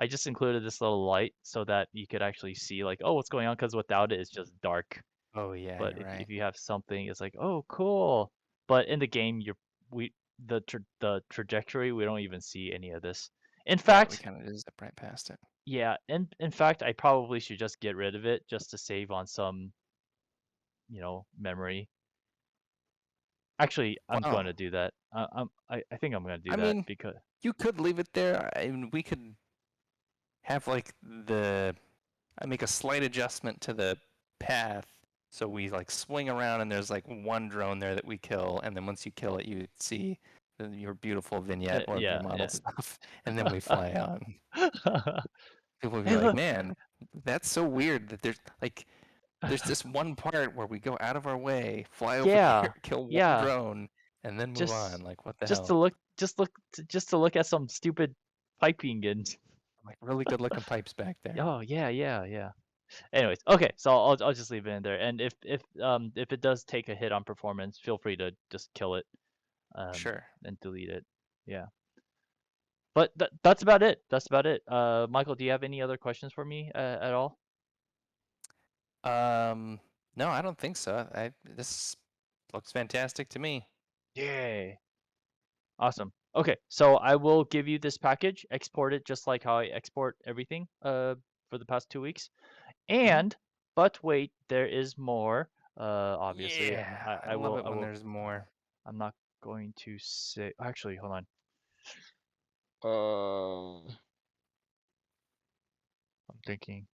just included this little light so that you could actually see like, oh, what's going on? Because without it, it's just dark. Oh yeah, But you're right. if you have something, it's like, oh, cool. But in the game, we the trajectory, we don't even see any of this. In Yeah, we fact, kind of just zipped right past it. yeah, in fact, I probably should just get rid of it just to save on some, memory. Actually, I'm going Wow. to do that. I think I'm going to do I that mean, because you could leave it there. I mean, we could have like I make a slight adjustment to the path so we like swing around and there's like one drone there that we kill, and then once you kill it, you see your beautiful vignette or your yeah, model yeah. stuff, and then we fly on. People will be Hey, like, look. "Man, that's so weird that there's this one part where we go out of our way, fly over Yeah, here, kill one yeah. drone, and then move Just on. Like, what the just hell?" to look just to look at some stupid piping and Like, really good looking pipes back there. oh yeah, yeah, yeah. Anyways, okay, so I'll just leave it in there. And if it does take a hit on performance, feel free to just kill it Sure. and delete it. Yeah. But that's about it. That's about it. Michael, do you have any other questions for me at all? Um, no, I don't think so. This looks fantastic to me. Yay. Awesome. Okay, so I will give you this package, export it just like how I export everything for the past 2 weeks. Hmm. And but wait, there is more. Obviously, Yeah, I I love will it when there's more. I'm not going to say actually, hold on. I'm thinking.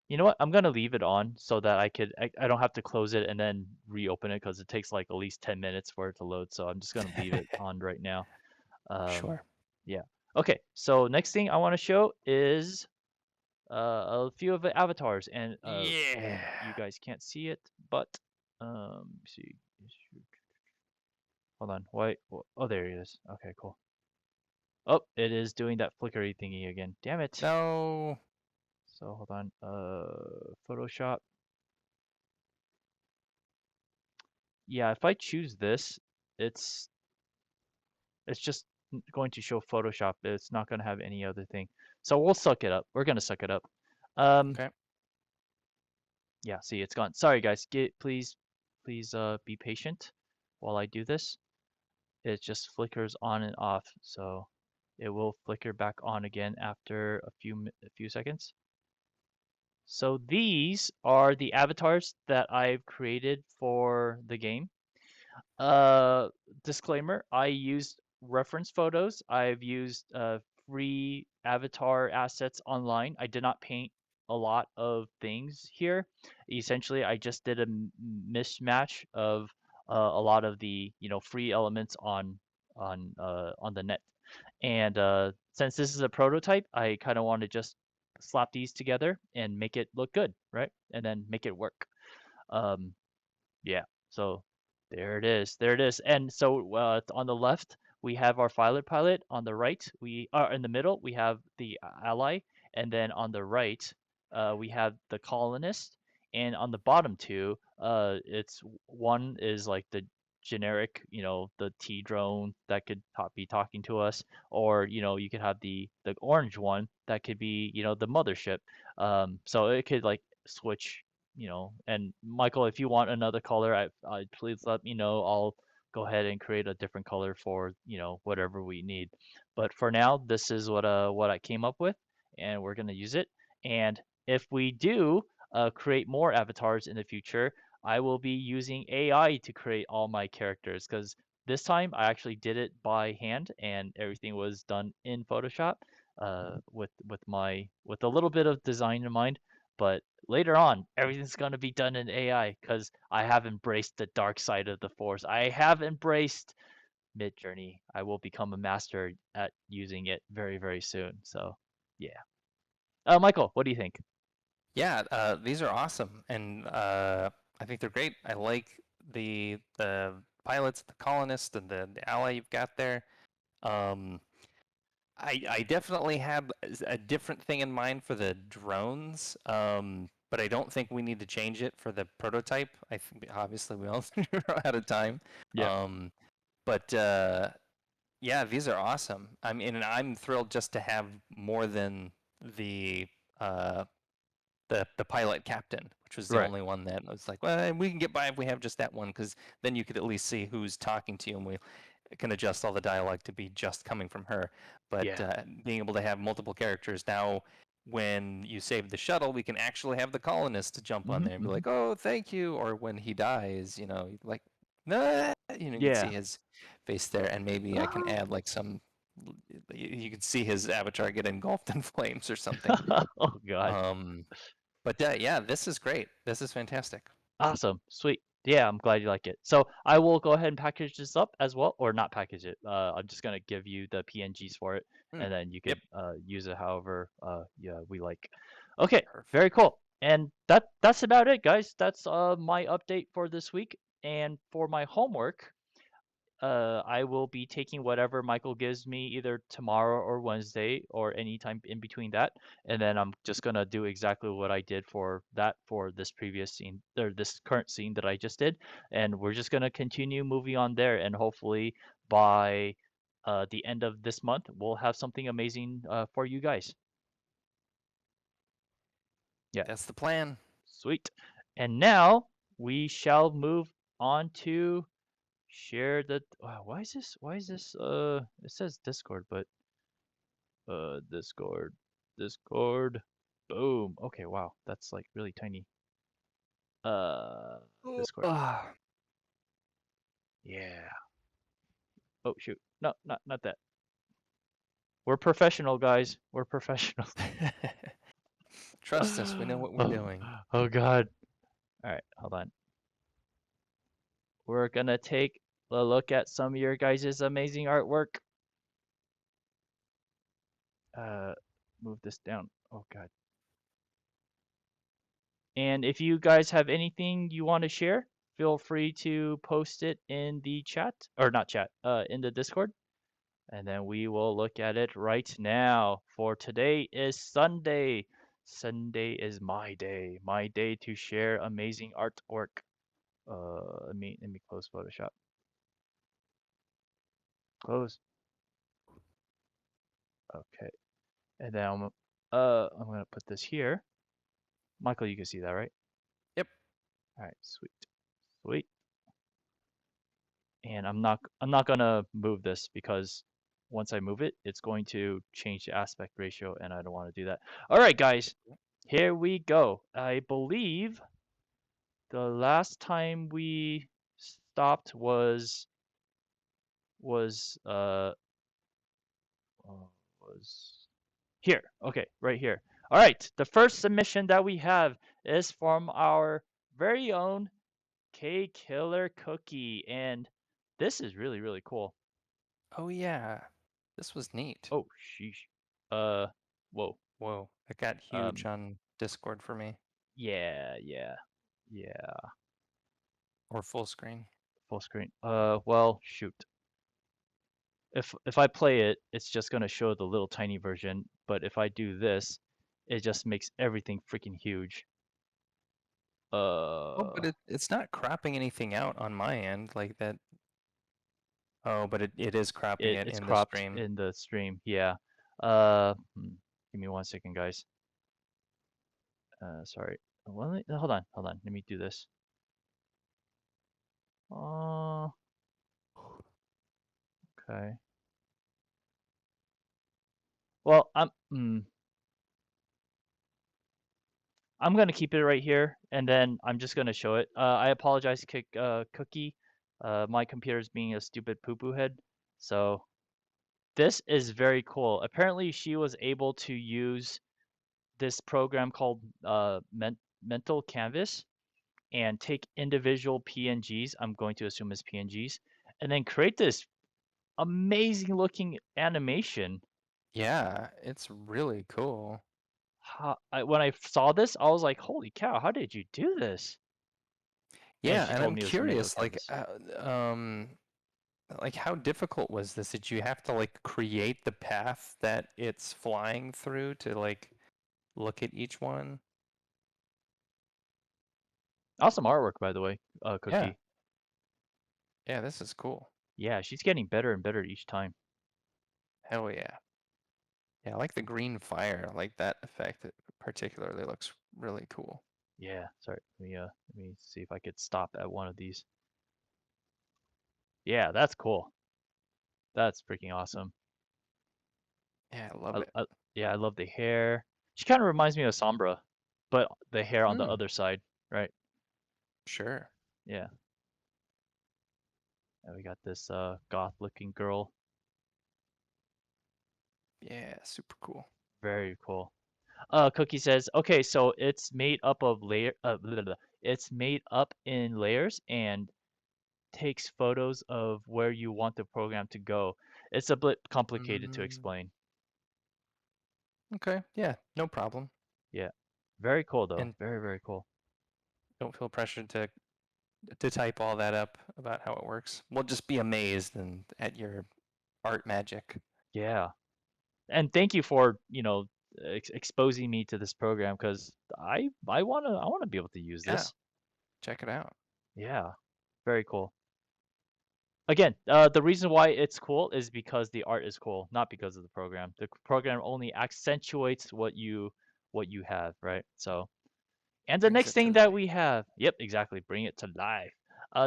You know what? I'm gonna leave it on so that I don't have to close it and then reopen it because it takes like at least 10 minutes for it to load. So I'm just gonna leave it on right now. Um, Sure. yeah. Okay. So next thing I want to show is a few of the avatars, and Yeah. you guys can't see it, but see. Hold on. Why? Oh, there he is. Okay, cool. Oh, it is doing that flickery thingy again. Damn it. No. So hold on. Photoshop. Yeah, if I choose this, it's it's just going to show Photoshop. It's not going to have any other thing. So we'll suck it up. We're going to suck it up. Um, Okay. yeah, see, it's gone. Sorry, guys. Please, be patient while I do this. It just flickers on and off, so it will flicker back on again after a few seconds. So these are the avatars that I've created for the game. Uh, Disclaimer, I used reference photos. I've used free avatar assets online. I did not paint a lot of things here. Essentially, I just did a mismatch of a lot of the, free elements on the net. And since this is a prototype, I kind of want to just slap these together and make it look good, right? And then make it work. Um, yeah. So there it is. There it is. And so on the left, we have our pilot. On the right, we are in the middle, we have the ally. And then on the right, we have the colonist. And on the bottom two, it's one is like the generic, the T drone that could be talking to us, or you could have the orange one that could be, the mothership. So it could like switch, and Michael, if you want another color, I please let me know. I'll go ahead and create a different color for, whatever we need. But for now, this is what I came up with, and we're gonna use it. And if we do create more avatars in the future, I will be using AI to create all my characters because this time I actually did it by hand and everything was done in Photoshop with a little bit of design in mind. But later on, everything's going to be done in AI because I have embraced the dark side of the Force. I have embraced Midjourney. I will become a master at using it very, very soon. So, yeah. Michael, what do you think? Yeah, these are awesome, and I think they're great. I like the pilots, the colonists, and the ally you've got there. Um, I definitely have a different thing in mind for the drones, but I don't think we need to change it for the prototype. I think obviously we all are out of time. Yeah. Um, but yeah, these are awesome. I mean, and I'm thrilled just to have more than the uh, the pilot captain, which was the Right. only one that was like, well, we can get by if we have just that one, because then you could at least see who's talking to you. And can adjust all the dialogue to be just coming from her. But Yeah. being able to have multiple characters now, when you save the shuttle, we can actually have the colonists jump on Hmm. there and be Hmm. like, "Oh, thank you," or when he dies, like, "Nah," you can see Yeah. his face there, and maybe I can add like some. You can see his avatar get engulfed in flames or something. Oh God. Um, but yeah, this is great. This is fantastic. Awesome. Sweet. Yeah, I'm glad you like it. So I will go ahead and package this up as well, or not package it. I'm just gonna give you the PNGs for it, Hmm. and then you Yep. could use it however yeah we like. Okay, very Perfect. cool. And that's about it, guys. That's my update for this week. And for my homework, I will be taking whatever Michael gives me either tomorrow or Wednesday or anytime in between that. And then I'm just gonna do exactly what I did for that for this previous scene or this current scene that I just did. And we're just gonna continue moving on there and hopefully by the end of this month we'll have something amazing for you guys. Yeah, That's the plan. sweet. And now we shall move on to share the why is this it says Discord, but Discord. Discord. Boom. Okay, wow. That's like really tiny. Uh Discord. Ah. Yeah. Oh shoot. No, not that. We're professional, guys. We're professional. Trust us, we know what we're Oh, doing. oh God. All right, hold on. We're gonna take a look at some of your guys' amazing artwork. Uh Move this down. Oh God. And if you guys have anything you want to share, feel free to post it in the chat or not chat, in the Discord, and then we will look at it right now. For today is Sunday. Sunday is my day to share amazing artwork. Let me close Photoshop. Close. Okay, and then I'm gonna put this here. Michael, you can see that, right? Yep. All right, sweet, sweet. And I'm not gonna move this because once I move it, it's going to change the aspect ratio, and I don't want to do that. All right, guys, here we go. I believe the last time we stopped was was here. Okay, right here. All right, the first submission that we have is from our very own K Killer Cookie, and this is really really cool. Oh yeah. This was neat. Oh, sheesh. Uh, whoa. Whoa. It got huge Um, on Discord for me. yeah. Or full screen. Full screen. Well, shoot. If I play it, it's just gonna show the little tiny version. But if I do this, it just makes everything freaking huge. Oh, but Uh, it's not cropping anything out on my end like that. Oh, but it is cropping it it's in the cropped stream. in the stream. Yeah. Give me 1 second, guys. Sorry. Well, hold on. Let me do this. Uh, okay. Well, I'm gonna keep it right here, and then I'm just gonna show it. I apologize, Cookie. My computer's being a stupid poo-poo head. So this is very cool. Apparently, she was able to use this program called Mental Canvas and take individual PNGs. I'm going to assume as PNGs, and then create this amazing looking animation. Yeah, it's really cool. When I saw this, I was like, "Holy cow! How did you do this?" And Yeah, she and told I'm me it was Mental curious, Canvas. like how difficult was this? Did you have to like create the path that it's flying through to like look at each one? Awesome artwork, by the way, Yeah. Cookie. Yeah, this is cool. Yeah, she's getting better and better each time. Hell yeah. Yeah, I like the green fire. Like that effect it particularly looks really cool. Yeah, sorry. Let me see if I could stop at one of these. Yeah, that's cool. That's freaking awesome. Yeah, I love it. Yeah, I love the hair. She kind of reminds me of Sombra, but the hair on the Hmm, other side, right? sure. Yeah. And we got this goth looking girl. Yeah, super cool. Very cool. Cookie says, okay, so it's made up of blah, blah. It's made up in layers and takes photos of where you want the program to go. It's a bit complicated to Mm, explain. okay, yeah, no problem. Yeah. Very cool though. And Very, very cool. don't feel pressured to type all that up about how it works. We'll just be amazed and at your art magic. Yeah. And thank you for, exposing me to this program because I wanna be able to use Yeah, this. check it out. Yeah. Very cool. Again, the reason why it's cool is because the art is cool, not because of the program. The program only accentuates what you have, right? So, and the Brings next it to thing that life. we have, yep, exactly, bring it to life.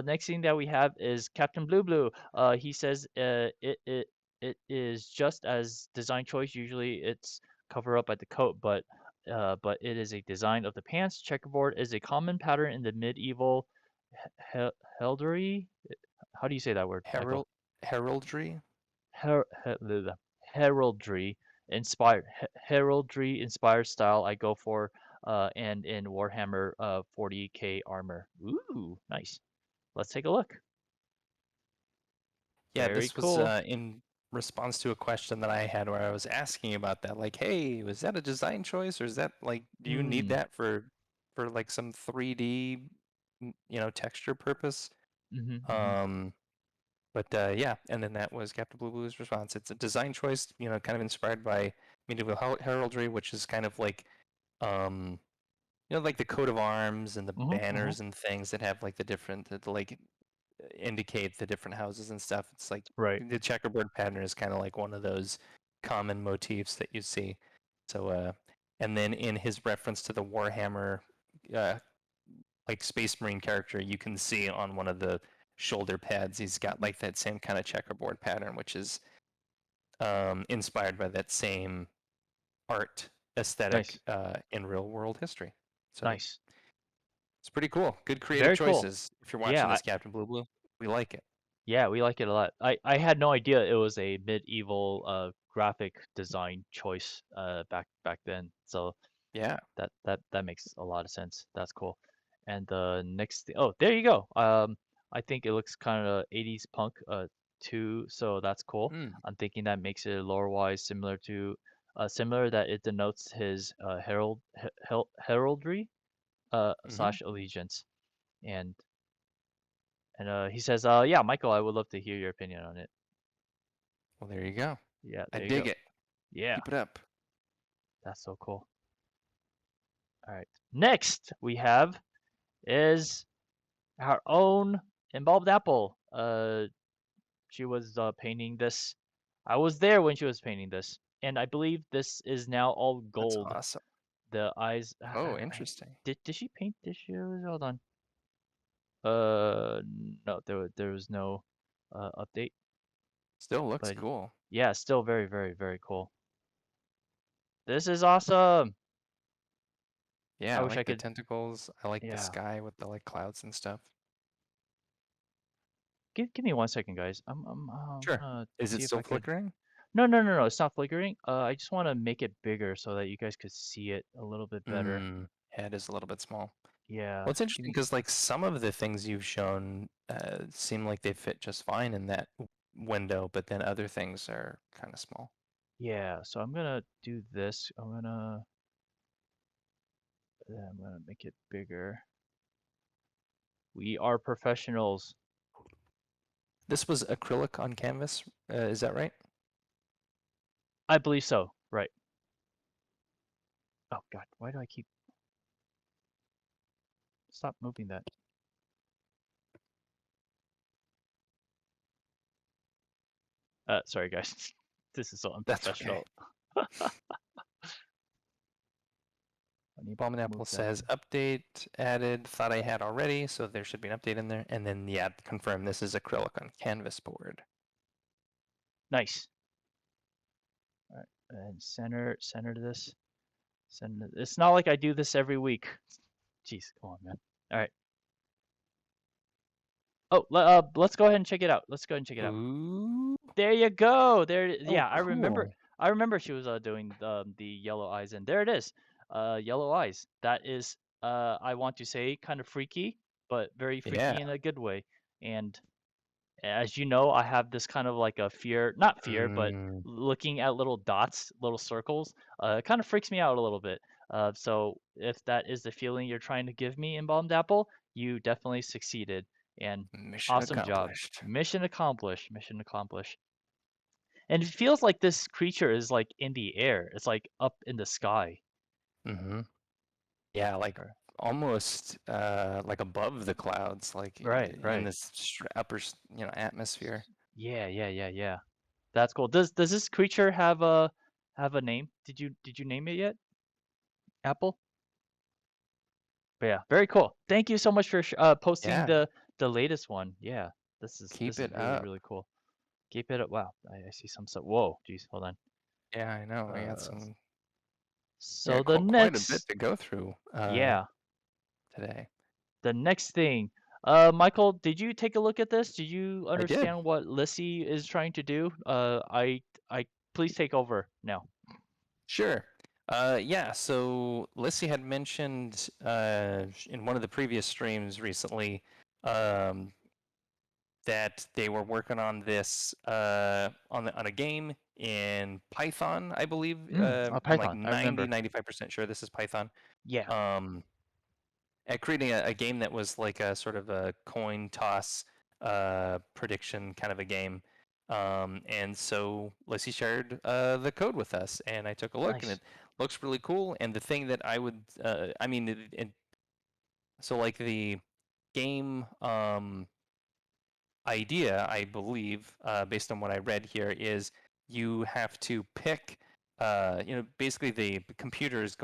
Next thing that we have is Captain Blue Blue. He says it is just as design choice. Usually, it's cover up by the coat, but it is a design of the pants. Checkerboard is a common pattern in the medieval heraldry. How do you say that word, Michael? Herald heraldry. Heraldry inspired heraldry inspired style I go for and in Warhammer 40K armor. Ooh, nice. Let's take a look. Yeah, Very this was cool. in response to a question that I had where I was asking about that. Like, hey, was that a design choice, or is that like, do you need Mm. that for like some 3D, texture purpose? Mm-hmm, mm-hmm. Um, but yeah, and then that was Captain Blue Blue's response. It's a design choice, kind of inspired by medieval heraldry, which is kind of like, um, like the coat of arms and the Mm-hmm, mm-hmm. banners and things that have like the different, like indicate the different houses and stuff. It's like Right. the checkerboard pattern is kind of like one of those common motifs that you see. So, and then in his reference to the Warhammer, uh, like Space Marine character, you can see on one of the shoulder pads, he's got like that same kind of checkerboard pattern, which is inspired by that same art aesthetic Nice. in real world history. So Nice. it's pretty cool. Good creative Very cool. choices. If you're watching Yeah, this, Captain Blue Blue, we like it. yeah, we like it a lot. I had no idea it was a medieval graphic design choice back then. So Yeah. that makes a lot of sense. That's cool. And the next oh, there you go. I think it looks kind of 80s punk too, so that's cool. Mm. I'm thinking that makes it lore-wise similar that it denotes his heraldry Hmm. slash allegiance. And he says, yeah, Michael, I would love to hear your opinion on it. Well, there you go. Yeah, I there you dig go. it. Yeah, Keep it up. that's so cool. All right. Next we have is our own Involved Apple. She was painting this. I was there when she was painting this, and I believe this is now all That's gold. awesome. The eyes. Oh, interesting. Did she paint this shoes? Hold on. No, there was no update, Still looks but cool. yeah, still very, very, very cool. This is awesome. Yeah, I I wish I like the could. tentacles. I like the Yeah. sky with the like clouds and stuff. Give me 1 second, guys. I'm Sure. gonna Is it see if still I could. flickering? No, no, no, no. It's not flickering. I just want to make it bigger so that you guys could see it a little bit better. Hmm. Yeah, it is a little bit small. Yeah. Well, it's Give interesting me. because like some of the things you've shown seem like they fit just fine in that window, but then other things are kind of small. Yeah. So I'm gonna do this. I'm gonna make it bigger. We are professionals. This was acrylic on canvas, is that right? I believe so. Right. Oh God. Why do I keep? Stop moving that. Sorry, guys. This is so That's okay. unprofessional. I need to Abominable move that. says update added. Thought I had already, so there should be an update in there. And then yeah, confirm this is acrylic on canvas board. Nice. All right, and center this. Center. It's not like I do this every week. Jeez, come on, man. All right. Oh, let's go ahead and check it out. Let's go ahead and check it out. Ooh. There you go. There. Oh, Yeah, I remember. cool. I remember she was doing the yellow eyes, and there it is. Yellow eyes. That is I want to say kind of freaky, but very Yeah. freaky in a good way. And as you know, I have this kind of like a fear, not fear, but Mm, looking at little dots, little circles, it kind of freaks me out a little bit. So if that is the feeling you're trying to give me in Bombed Apple, you definitely succeeded. And mission awesome job. accomplished. Mission accomplished. Mission accomplished. And it feels like this creature is like in the air. It's like up in the sky. Hmm. Yeah, like Or- almost like above the clouds, like Right, in right. this upper, atmosphere. Yeah, yeah, yeah, yeah. That's cool. Does this creature have a name? Did you name it yet? Apple? But yeah, very cool. Thank you so much for posting Yeah, the latest one. Yeah, keep this is it really up. really cool. Keep it up. Wow, I see some stuff. Whoa, geez, hold on. Yeah, I know. I got Uh, some. We so got the quite a bit next, to go through yeah, today. the next thing. Michael, did you take a look at this? Did you I did. understand what Lissy is trying to do? I please take over now. Sure. Yeah, so Lissy had mentioned in one of the previous streams recently um, that they were working on this on a game in Python, I believe. I'm like Python. I 90, remember. 95% sure this is Python. Yeah. Um, at creating a game that was like a sort of a coin toss prediction kind of a game. And so Lissy shared the code with us, and I took a look, and Nice. it looks really cool. And the thing that I would, I mean, so like the game idea, I believe, based on what I read here, is you have to pick. Basically, the computer is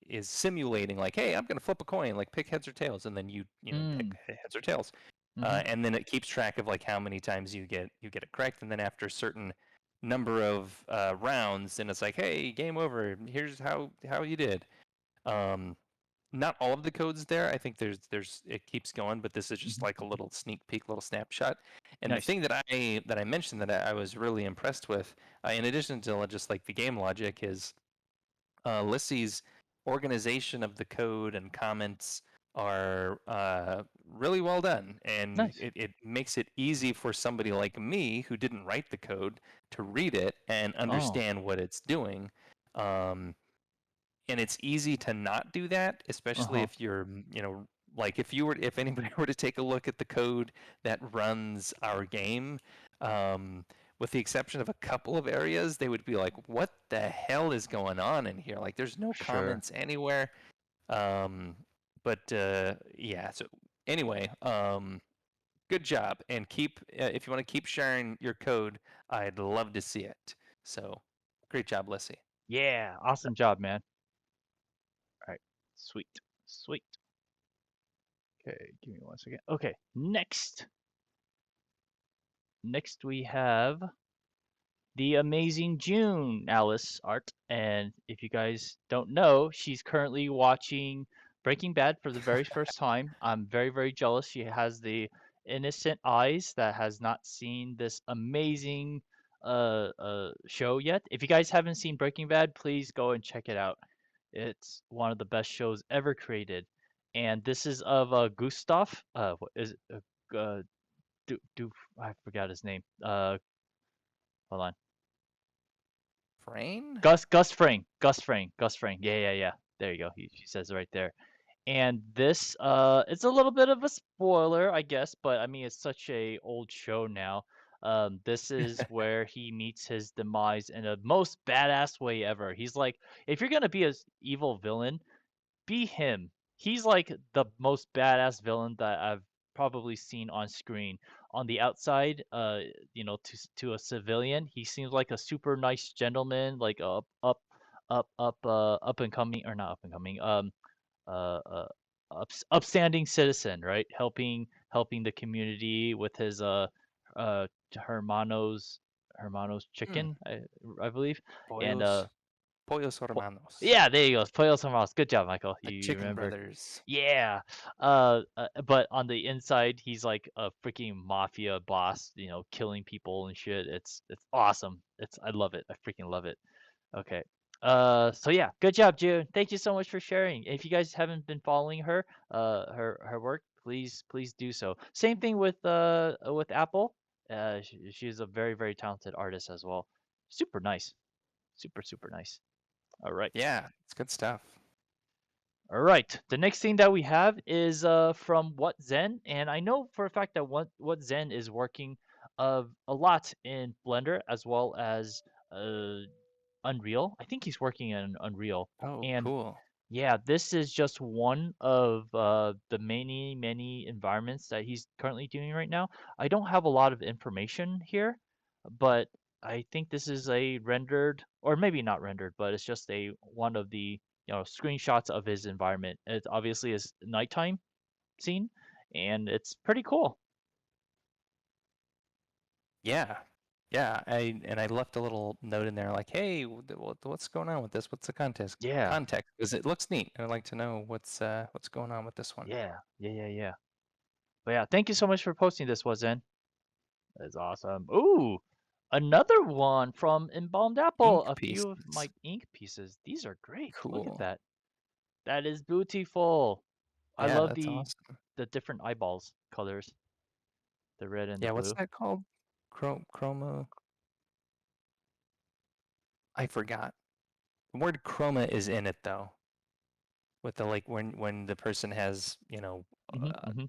is simulating like, hey, I'm going to flip a coin, like pick heads or tails, and then pick Mm. heads or tails, Mm-hmm. and then it keeps track of like how many times you get it correct, and then after a certain number of rounds, then it's like, hey, game over. Here's how you did. Um, Not all of the codes there. I think there's it keeps going, but this is just Mm-hmm. like a little sneak peek, little snapshot. And the Nice. thing that I mentioned that I was really impressed with, in addition to just like the game logic, is Lissy's organization of the code and comments are really well done, and Nice. it makes it easy for somebody like me who didn't write the code to read it and Oh. understand what it's doing. Um, and it's easy to not do that, especially Uh-huh. if you're, like if anybody were to take a look at the code that runs our game, with the exception of a couple of areas, they would be like, "What the hell is going on in here?" Like, there's no Sure. comments anywhere. Um, but yeah. So anyway, good job, and keep if you want to keep sharing your code, I'd love to see it. So, great job, Lissy. Yeah. Awesome job, man. All right. Sweet. Sweet. Okay, give me one second. Okay, next. Next we have the amazing June Alice art. And if you guys don't know, she's currently watching Breaking Bad for the very first time. I'm very, very jealous. She has the innocent eyes that has not seen this amazing show yet. If you guys haven't seen Breaking Bad, please go and check it out. It's one of the best shows ever created. And this is of Gustav. What is it? I forgot his name. Hold on. Frayne? Gus Fring. Gus Fring. Gus Fring. Yeah, yeah, yeah. There you go. He says it right there. And this it's a little bit of a spoiler, I guess, but I mean it's such a old show now. This is where he meets his demise in a most badass way ever. He's like, if you're gonna be an evil villain, be him. He's like the most badass villain that I've probably seen on screen. On the outside, to a civilian, he seems like a super nice gentleman, like up and coming, or not up and coming, upstanding citizen, right? Helping the community with his hermanos, Hermanos Hmm. Chicken, I believe. And Pollos po- Hermanos. yeah, there you go. Pollos Hermanos. Good job, Michael. The You Chicken remembered. Brothers. Yeah. But on the inside, he's like a freaking mafia boss, killing people and shit. It's awesome. I love it. I freaking love it. Okay. So yeah, good job, June. Thank you so much for sharing. If you guys haven't been following her, her work, please do so. Same thing with Apple. She's a very very talented artist as well. Super nice. Super nice. All right. Yeah, it's good stuff. All right. The next thing that we have is from What Zen, and I know for a fact that What Zen is working a lot in Blender as well as uh Unreal. I think he's working in Unreal. Oh, And cool. yeah, this is just one of the many environments that he's currently doing right now. I don't have a lot of information here, but I think this is a rendered, or maybe not rendered, but it's just a one of the screenshots of his environment. It's obviously his nighttime scene, and it's pretty cool. Yeah. Yeah, I left a little note in there like, "Hey, what's going on with this? What's the context?" Yeah, Context, because it looks neat. I'd like to know what's going on with this one. yeah. But yeah, thank you so much for posting this, Wazen. That's awesome. Ooh, another one from Embalmed Apple. Ink A few of pieces. my ink pieces. These are great. Look at Cool. that. That is beautiful. I Yeah, love that's awesome. the different eyeballs colors, the red and the Yeah, what's blue. that called? Chroma. I forgot. The word chroma is in it though, with the like when the person has, Hmm.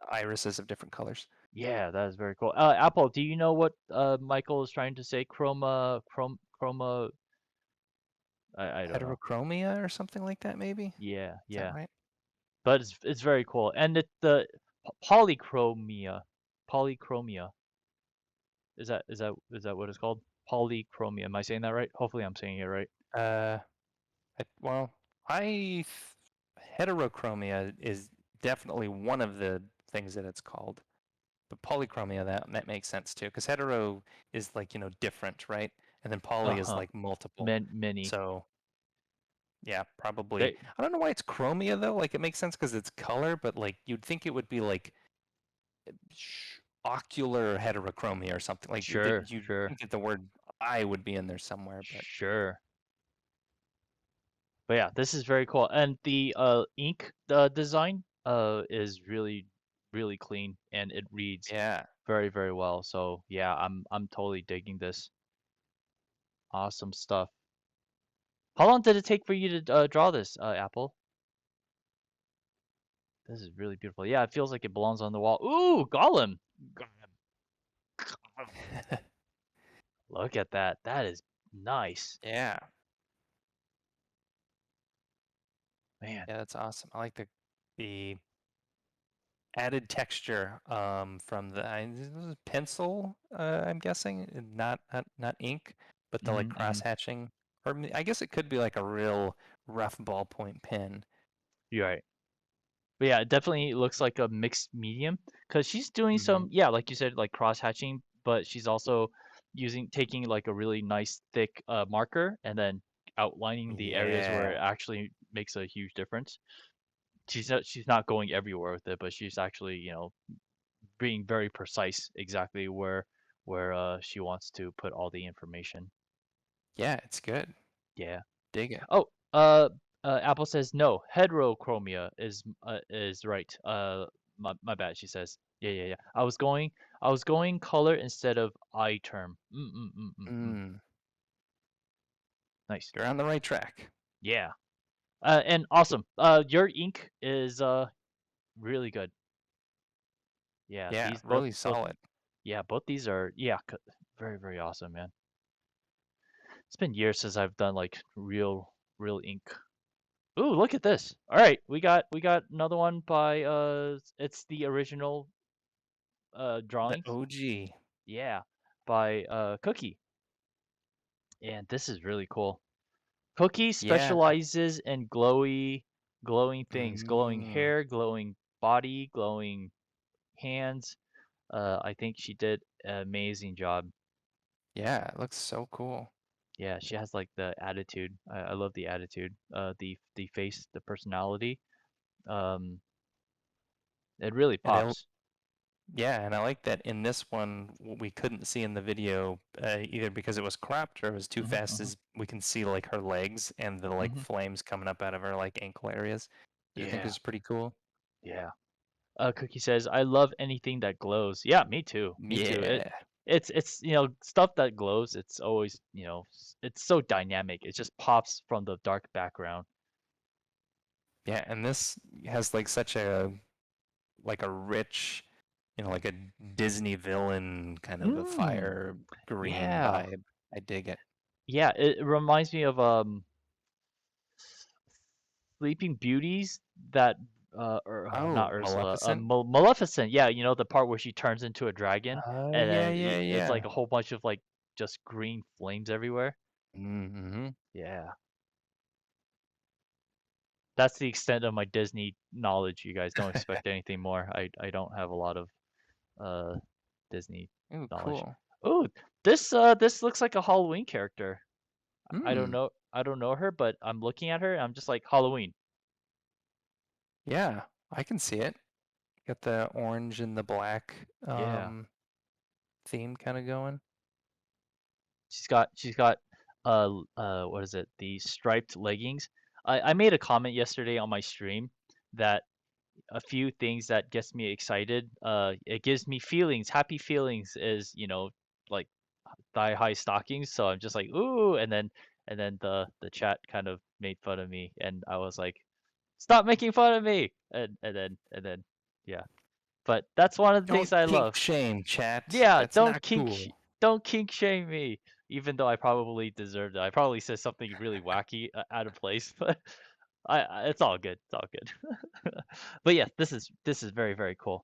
irises of different colors. Yeah, that is very cool. Apple, do you know what Michael is trying to say? Chroma. I don't know. Heterochromia or something like that, maybe? Yeah, Is that yeah. right? But it's very cool. And the polychromia, polychromia. Is that what it's called? Polychromia. Am I saying that right? Hopefully I'm saying it right. Uh, well, heterochromia is definitely one of the things that it's called. But polychromia, that makes sense too, because hetero is like, different, right? And then poly is Uh-huh. like multiple. Many. So yeah, probably. They I don't know why it's chromia though. Like it makes sense because it's color, but like you'd think it would be like ocular heterochromia or something. Like sure, you'd sure, think that the word eye would be in there somewhere, but sure. But yeah, this is very cool. And the ink design is really clean and it reads yeah. very very well. So yeah, I'm totally digging this. Awesome stuff. How long did it take for you to draw this, Apple? This is really beautiful. Yeah, it feels like it belongs on the wall. Ooh, Gollum. Gollum. Look at that. That is nice. Yeah. Man. Yeah, that's awesome. I like the added texture from this is pencil, I'm guessing, and not ink, but the like Hmm. cross hatching, or I guess it could be like a real rough ballpoint pen. You're right. But yeah, it definitely looks like a mixed medium because she's doing Hmm. some, yeah, like you said, like cross hatching, but she's also taking like a really nice thick marker and then outlining the areas where Yeah. it actually makes a huge difference. She's not going everywhere with it, but she's actually, being very precise exactly where she wants to put all the information. Yeah, it's good. Yeah. Dig it. Oh, Apple says no. Heterochromia is right. My bad. She says. Yeah. I was going color instead of eye term. Mm. Mm, Nice. you're on the right track. Yeah. And awesome. Your ink is really good. Yeah. Yeah, These both really both. solid. Yeah. Both these are very very awesome, man. It's been years since I've done like real ink. Ooh, look at this. All right, we got another one by it's the original The drawings. OG. Yeah, by Cookie. And this is really cool. Cookie Yeah. specializes in glowing things, glowing Mm, hair, glowing body, glowing hands. I think she did an amazing job. Yeah, it looks so cool. Yeah, she has like the attitude. I love the attitude. The face, the personality. Um, it really And I pops. Yeah, and I like that in this one we couldn't see in the video either because it was cropped or it was too Hmm. fast. Hmm. Is we can see like her legs and the like Hmm. flames coming up out of her like ankle areas, which I think Yeah, is pretty cool. yeah. Cookie says, "I love anything that glows." Yeah, me too. Me too. Yeah, It's stuff that glows. It's always it's so dynamic. It just pops from the dark background. yeah, and this has like such a like a rich, like a Disney villain kind of a Mm, fire green yeah, vibe. I dig it. yeah. It reminds me of Sleeping Beauties that or Oh, not Ursula, Maleficent. Maleficent. Yeah, the part where she turns into a dragon Oh and yeah, then yeah, it's yeah. like a whole bunch of like just green flames everywhere. Mm-hmm. Yeah. That's the extent of my Disney knowledge, you guys. Don't expect anything more. I don't have a lot of uh Disney Oh, knowledge. cool. Oh, this looks like a Halloween character. Hmm. I don't know her, but I'm looking at her and I'm just like Halloween. Yeah, I can see it. Got the orange and the black Yeah. theme kind of going. She's got what is it? The striped leggings. I made a comment yesterday on my stream that a few things that gets me excited. It gives me feelings. Happy feelings is, like thigh high stockings. So I'm just like, ooh, and then the chat kind of made fun of me, and I was like, stop making fun of me, and then yeah. But that's one of the things Don't I kink love. shame, chat. Yeah, That's not cool. don't kink shame me, even though I probably deserved it. I probably said something really wacky out of place, but it's all good. It's all good. But yeah, this is very very cool.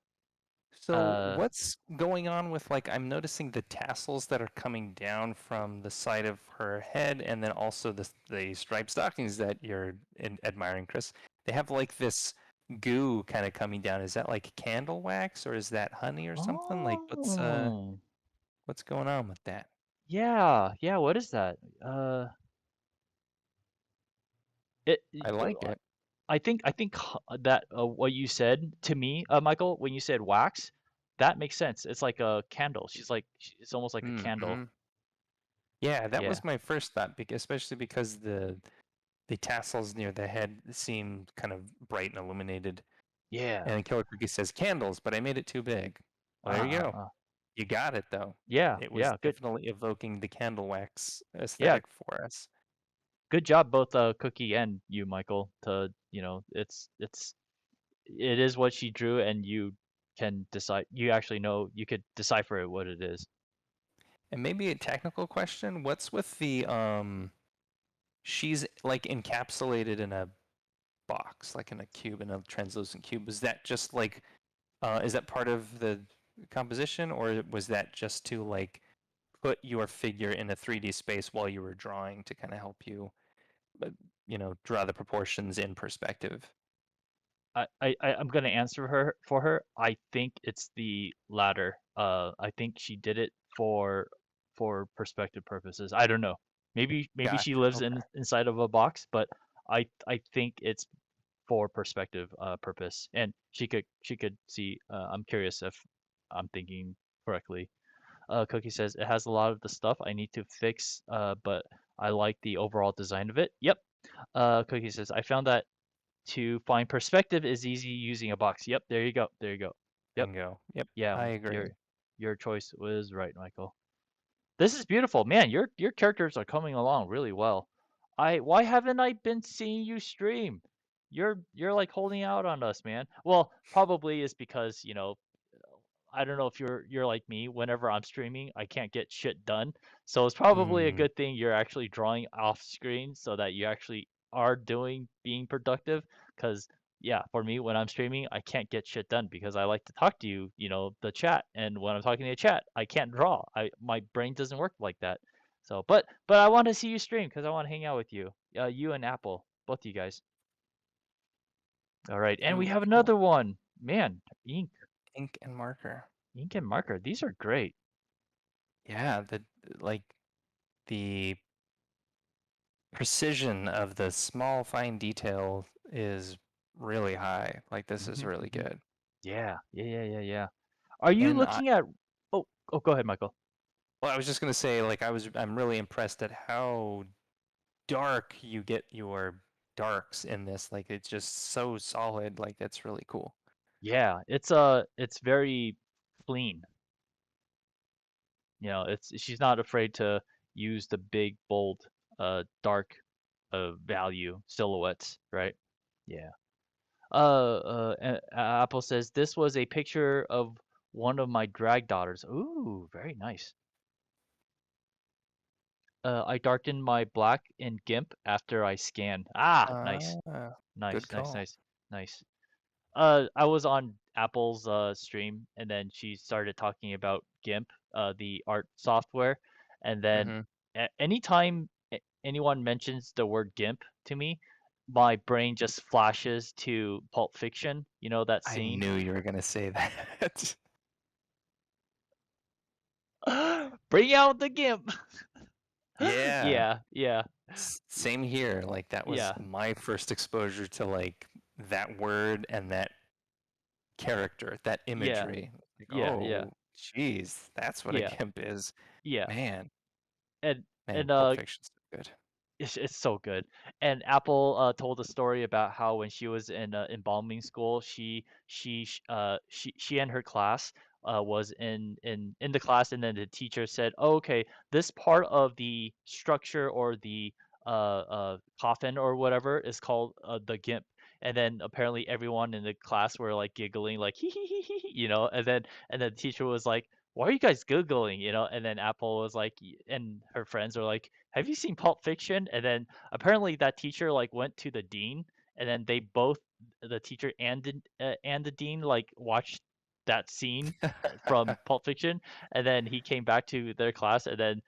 So Uh what's going on with like I'm noticing the tassels that are coming down from the side of her head and then also the striped stockings that you're admiring, Chris. They have like this goo kind of coming down. Is that like candle wax or is that honey or something? Like oh what's going on with that? yeah yeah. What is that? It. I like it. I think that what you said to me, Michael, when you said wax, that makes sense. It's like a candle. It's almost like a candle. Mm-hmm. Yeah, that Yeah. was my first thought, especially because the tassels near the head seem kind of bright and illuminated. Yeah. And Killer Cookie says candles, but I made it too big. Well, there you Uh, uh, go. uh. You got it though. Yeah. It was Yeah. Good. definitely evoking the candle wax Yeah. aesthetic for us. Good job, both Cookie and you, Michael. It is what she drew, and you can decide. You actually know you could decipher it what it is. And maybe a technical question, what's with the she's like encapsulated in a box, like in a cube, in a translucent cube. Was that just like is that part of the composition or was that just to like put your figure in a 3D space while you were drawing to kind of help you uh, draw the proportions in perspective? I'm gonna answer her for her. I think it's the latter. I think she did it for perspective purposes. I don't know. Maybe she Gotcha. lives Okay. inside of a box, but I think it's for perspective purpose. And she could see. I'm curious if I'm thinking correctly. Cookie says it has a lot of the stuff I need to fix, but I like the overall design of it. Yep. Cookie says I found that to find perspective is easy using a box. Yep, there you go. There you go. Yep. Bingo. Yep. Yeah, I agree. your choice was right, Michael. This is beautiful. Man, your characters are coming along really well. Why haven't I been seeing you stream? You're like holding out on us, man. Well, probably is because, I don't know if you're like me. Whenever I'm streaming, I can't get shit done. So it's probably a Mm, good thing you're actually drawing off screen so that you actually are being productive. Because yeah, for me when I'm streaming, I can't get shit done because I like to talk to you, the chat. And when I'm talking to the chat, I can't draw. My brain doesn't work like that. So, but I want to see you stream because I want to hang out with you. You and Apple, both of you guys. All right, and we ooh, have cool. another one. Man, ink, Ink and marker. ink and marker. These are great. Yeah, like the precision of the small fine detail is really high. Like this is Hmm. really Hmm. good. Yeah, yeah, yeah, yeah, yeah. Are you And I, looking at? Oh, oh, go ahead, Michael. well, I was just gonna say, like I'm really impressed at how dark you get your darks in this. Like it's just so solid. Like that's really cool. Yeah, it's very clean. You know, it's she's not afraid to use the big, bold, dark, value silhouettes, right? Yeah. Apple says this was a picture of one of my drag daughters. Ooh, very nice. I darkened my black in GIMP after I scanned. Ah, nice, Ah, good nice, nice, call. nice, nice. I was on Apple's stream, and then she started talking about GIMP, the art software, and then Hmm. anytime anyone mentions the word GIMP to me, my brain just flashes to Pulp Fiction. You know that I scene? knew you were gonna say that. Bring out the GIMP. Yeah. Yeah, yeah, Same here. Like that was yeah, my first exposure to like that word and that character, that yeah, imagery. Like, yeah, yeah, oh, geez, that's what a yeah, GIMP is. yeah. Man, And man, and Pulp Fiction's so good. it's so good. And Apple told a story about how when she was in embalming school, she and her class was in the class, and then the teacher said, oh, "Okay, this part of the structure or the coffin or whatever is called the GIMP." And then apparently everyone in the class were like giggling, like hee hee hee hee, and then the teacher was like, "Why are you guys giggling?" And then Apple was like, and her friends were like, "Have you seen Pulp Fiction?" And then apparently that teacher like went to the dean, and then they both, the teacher and the dean, like watched that scene from Pulp Fiction, and then he came back to their class, and then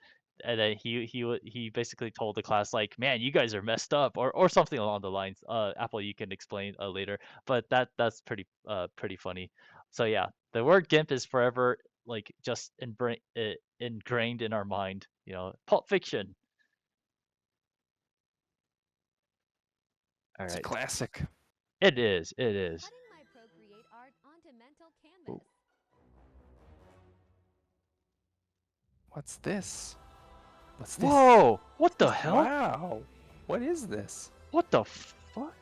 he basically told the class like, "Man, you guys are messed up," or something along the lines. Apple, you can explain later, but that's pretty funny. So yeah, the word GIMP is forever like just ingrained in our mind. Pulp Fiction. All It's a right. classic. It is. It is. Putting my Procreate art onto mental Ooh, canvas. what's this? What's this? Whoa! What the hell? Wow. What is this? What the fuck?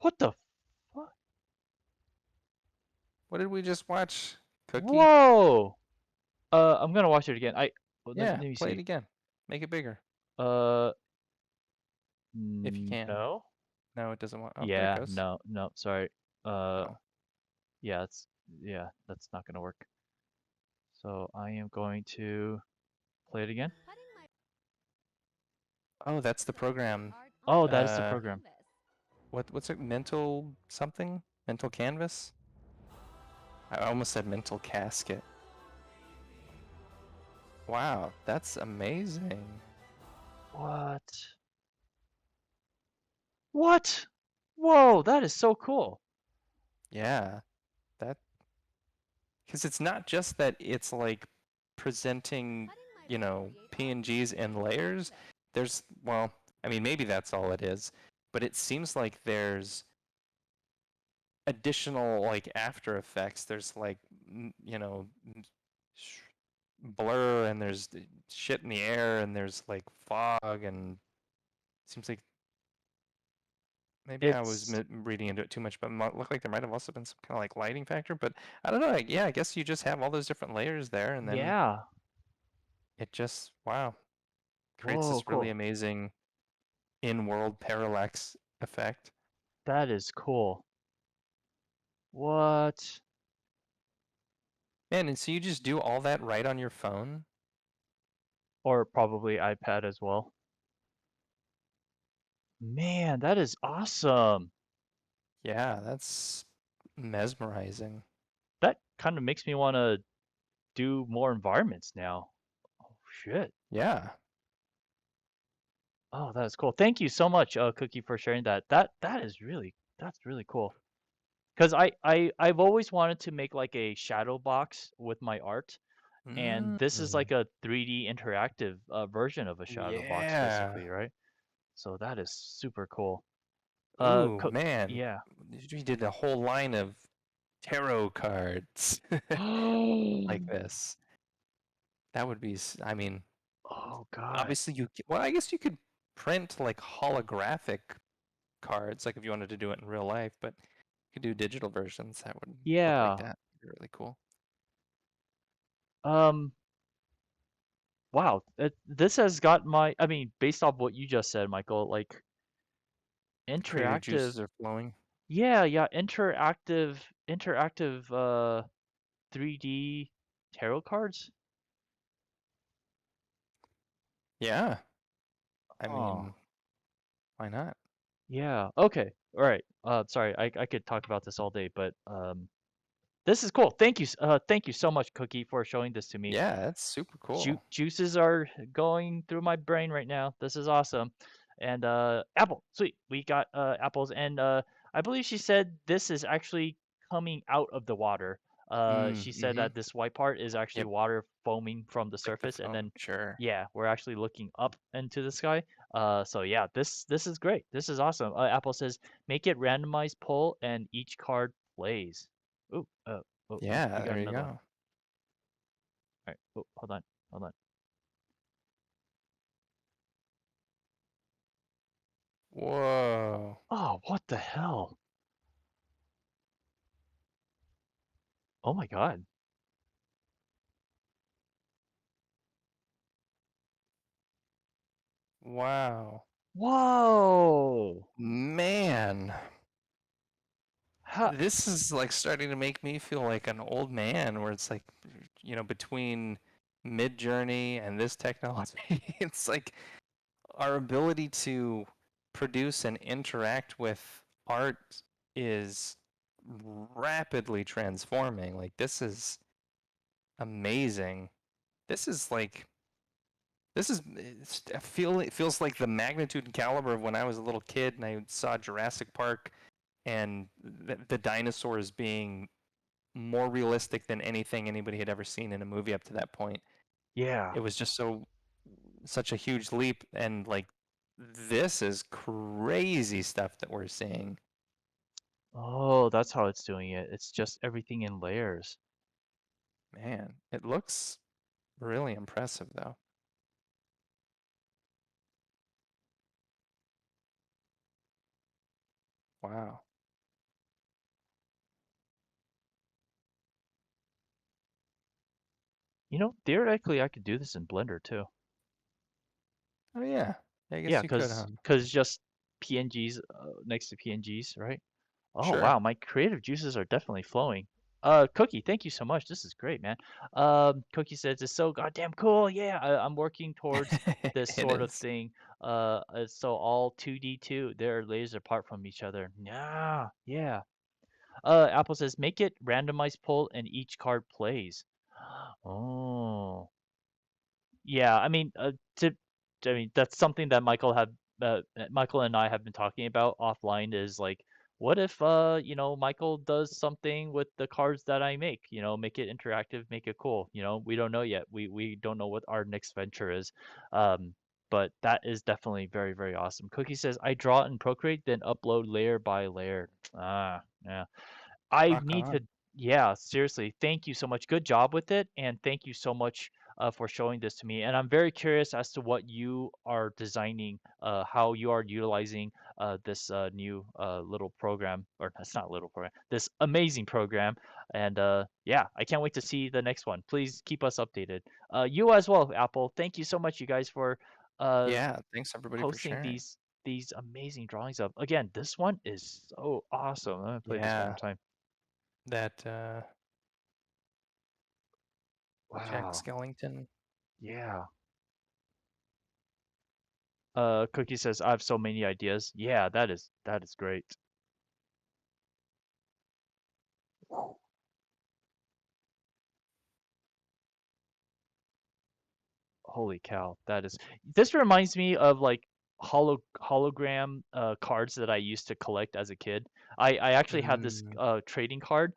What the fuck? What did we just watch? Cookie? Whoa! I'm gonna watch it again. Let Yeah, me play it see. again. Make it bigger. Uh, If you can. no. No, it doesn't want. Oh, there it Yeah, goes. no, no. Sorry. Uh, Oh. yeah, that's not gonna work. So I am going to play it again. Putting my Oh, that's the Procreate program. art Oh, onto that is the mental Uh, program. canvas. what's it? Mental something? Mental canvas? I almost said mental casket. Wow, that's amazing. What? What? Whoa, that is so cool. Yeah, that because it's not just that it's like presenting, Putting my you know, Procreate art PNGs onto in mental layers. canvas. There's, well, I mean, maybe that's all it is, but it seems like there's additional like after effects. There's like, you know, blur and there's shit in the air and there's like fog and seems like maybe I was It's reading into it too much, but it looked like there might have also been some kind of like lighting factor. But I don't know. Like, yeah, I guess you just have all those different layers there, and then yeah. it just wow creates Whoa, this really cool. amazing in-world parallax effect. That is cool. What? Man, and so you just do all that right on your phone? Or probably iPad as well. Man, that is awesome. Yeah, that's mesmerizing. That kind of makes me want to do more environments now. Oh shit. Yeah. Oh, that is cool. Thank you so much, Cookie, for sharing that. That's really cool. Because I've always wanted to make like a shadow box with my art, and this is Mm. like a 3D interactive version of a Shadow Box, Yeah. basically, right? So that is super cool. Ooh, man. Yeah. We did a whole line of tarot cards like this. That would be, I mean, Oh God. obviously well, I guess you could print like holographic cards, like if you wanted to do it in real life, but you could do digital versions that would look like Yeah. that. Be really cool. Um. Wow. This has got my. I mean, based off what you just said, Michael, like The creative interactive. juices are flowing. Yeah, yeah. Interactive. 3D tarot cards. Yeah. I Oh. mean, why not? Yeah. Okay. All right. Sorry. I could talk about this all day, but this is cool. Thank you so much, Cookie, for showing this to me. Yeah, that's super cool. Juices are going through my brain right now. This is awesome. And apple, sweet. We got apples, and I believe she said this is actually coming out of the water. She said Mm-hmm. that this white part is actually Yep, water foaming from the like the surface, and foam. then Sure. yeah, we're actually looking up into the sky. So yeah, this is great. This is awesome. Apple says make it randomized pull, and each card plays. Ooh, we Yeah, got there you another one. go. All right. Oh, hold on, hold on. Whoa. Oh, what the hell? Oh my God. Wow. Whoa. Man. How? This is like starting to make me feel like an old man where it's like, between Mid-Journey and this technology, it's like our ability to produce and interact with art is rapidly transforming. Like this is amazing. This is like it feels like the magnitude and caliber of when I was a little kid and I saw Jurassic Park and the dinosaurs being more realistic than anything anybody had ever seen in a movie up to that point. Yeah. It was just such a huge leap, and like this is crazy stuff that we're seeing. Oh, that's how it's doing it. It's just everything in layers. Man, it looks really impressive though. Wow. You know, theoretically, I could do this in Blender too. Oh yeah. I Yeah, guess you could, huh? cause just PNGs next to PNGs, right? Oh Sure. wow, my creative juices are definitely flowing. Cookie, thank you so much. This is great, man. Cookie says it's so goddamn cool. Yeah, I'm working towards this It sort of is. thing. So all 2D2, they're layers apart from each other. Yeah, yeah. Apple says make it randomized pull and each card plays. Oh. Yeah, I mean, I mean that's something that Michael and I have been talking about offline is like, what if Michael does something with the cards that I make, make it interactive, make it cool, we don't know yet. We don't know what our next venture is. Um, but that is definitely very, very awesome. Cookie says I draw in Procreate, then upload layer by layer. Ah, yeah. I Rock need to, on. yeah, seriously, thank you so much. Good job with it, and thank you so much for showing this to me. And I'm very curious as to what you are designing, how you are utilizing this new little program, or it's not little program, this amazing program. And yeah, I can't wait to see the next one. Please keep us updated. You as well, Apple. Thank you so much, you guys, for uh, Yeah, thanks everybody for posting sharing. these amazing drawings of. Again, this one is so awesome. I'm gonna play this one more Yeah, time. that Jack Wow. Skellington. Yeah. Cookie says I have so many ideas. Yeah, that is great. Holy cow, that is. This reminds me of like hologram cards that I used to collect as a kid. I actually have this Mm, trading card.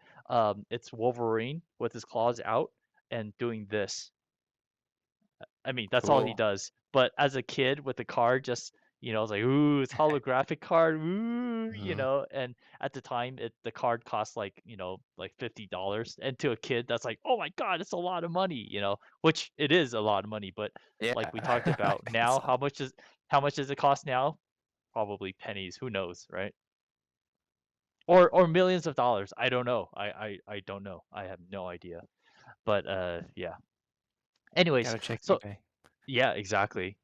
It's Wolverine with his claws out, and doing this. I mean, that's all he Cool. does. But as a kid with the card, just it's like, ooh, it's holographic card, ooh, Mhm. and at the time, the card cost like like $50, and to a kid, that's like, oh my God, it's a lot of money, which it is a lot of money. But Yeah. like we talked I about bet now, so. how much does it cost now? Probably pennies. Who knows, right? Or millions of dollars. I don't know. I don't know. I have no idea. But yeah. Anyways, Gotta check so eBay. yeah, exactly.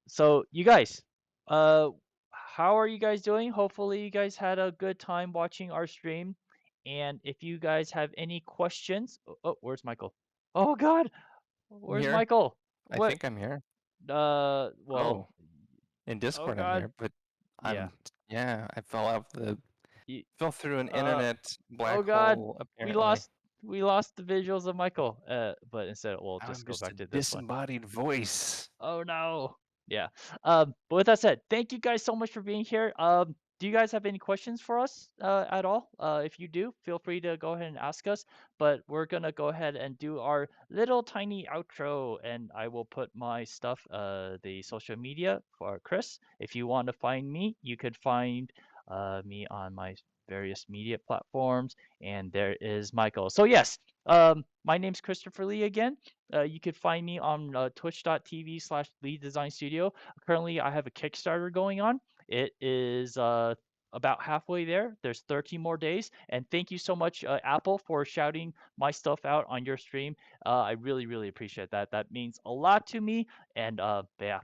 So you guys, uh, how are you guys doing? Hopefully you guys had a good time watching our stream. And if you guys have any questions, where's Michael? Oh God, I'm where's here. Michael? I What? think I'm here. Well, Oh, in oh Discord I'm God, here, but yeah. yeah, I y- fell through an Uh, internet oh black God, hole we apparently. lost we lost the visuals of Michael. But instead, we'll Now I'm just go just back a to this one. disembodied voice. Oh no. Yeah. But with that said, thank you guys so much for being here. Do you guys have any questions for us at all? If you do, feel free to go ahead and ask us. But we're gonna go ahead and do our little tiny outro, and I will put my stuff, the social media for Chris. If you want to find me, you could find me on my various media platforms, and there is Michael. So yes, my name's Christopher Lee again. You could find me on twitch.tv/Lead Design Studio. Currently, I have a Kickstarter going on. It is about halfway there. There's 13 more days. And thank you so much, Apple, for shouting my stuff out on your stream. I really, really appreciate that. That means a lot to me. And yeah,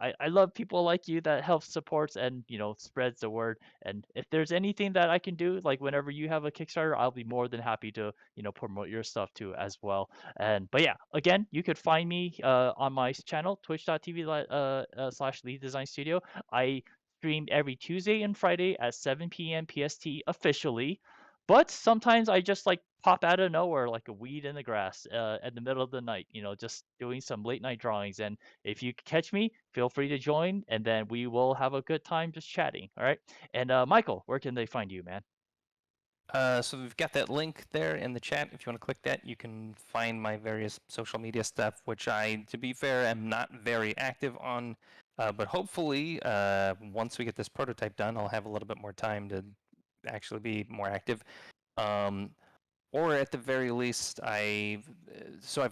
I love people like you that helps supports and spreads the word. And if there's anything that I can do, like whenever you have a Kickstarter, I'll be more than happy to promote your stuff too as well. But yeah, again, you could find me on my channel, twitch.tv /Lead Design Studio. I stream every Tuesday and Friday at 7 p.m. PST officially. But sometimes I just like pop out of nowhere like a weed in the grass at the middle of the night, just doing some late night drawings. And if you catch me, feel free to join, and then we will have a good time just chatting. All right. And Michael, where can they find you, man? So we've got that link there in the chat. If you want to click that, you can find my various social media stuff, which I, to be fair, am not very active on. But hopefully, once we get this prototype done, I'll have a little bit more time to actually be more active. Or at the very least, I've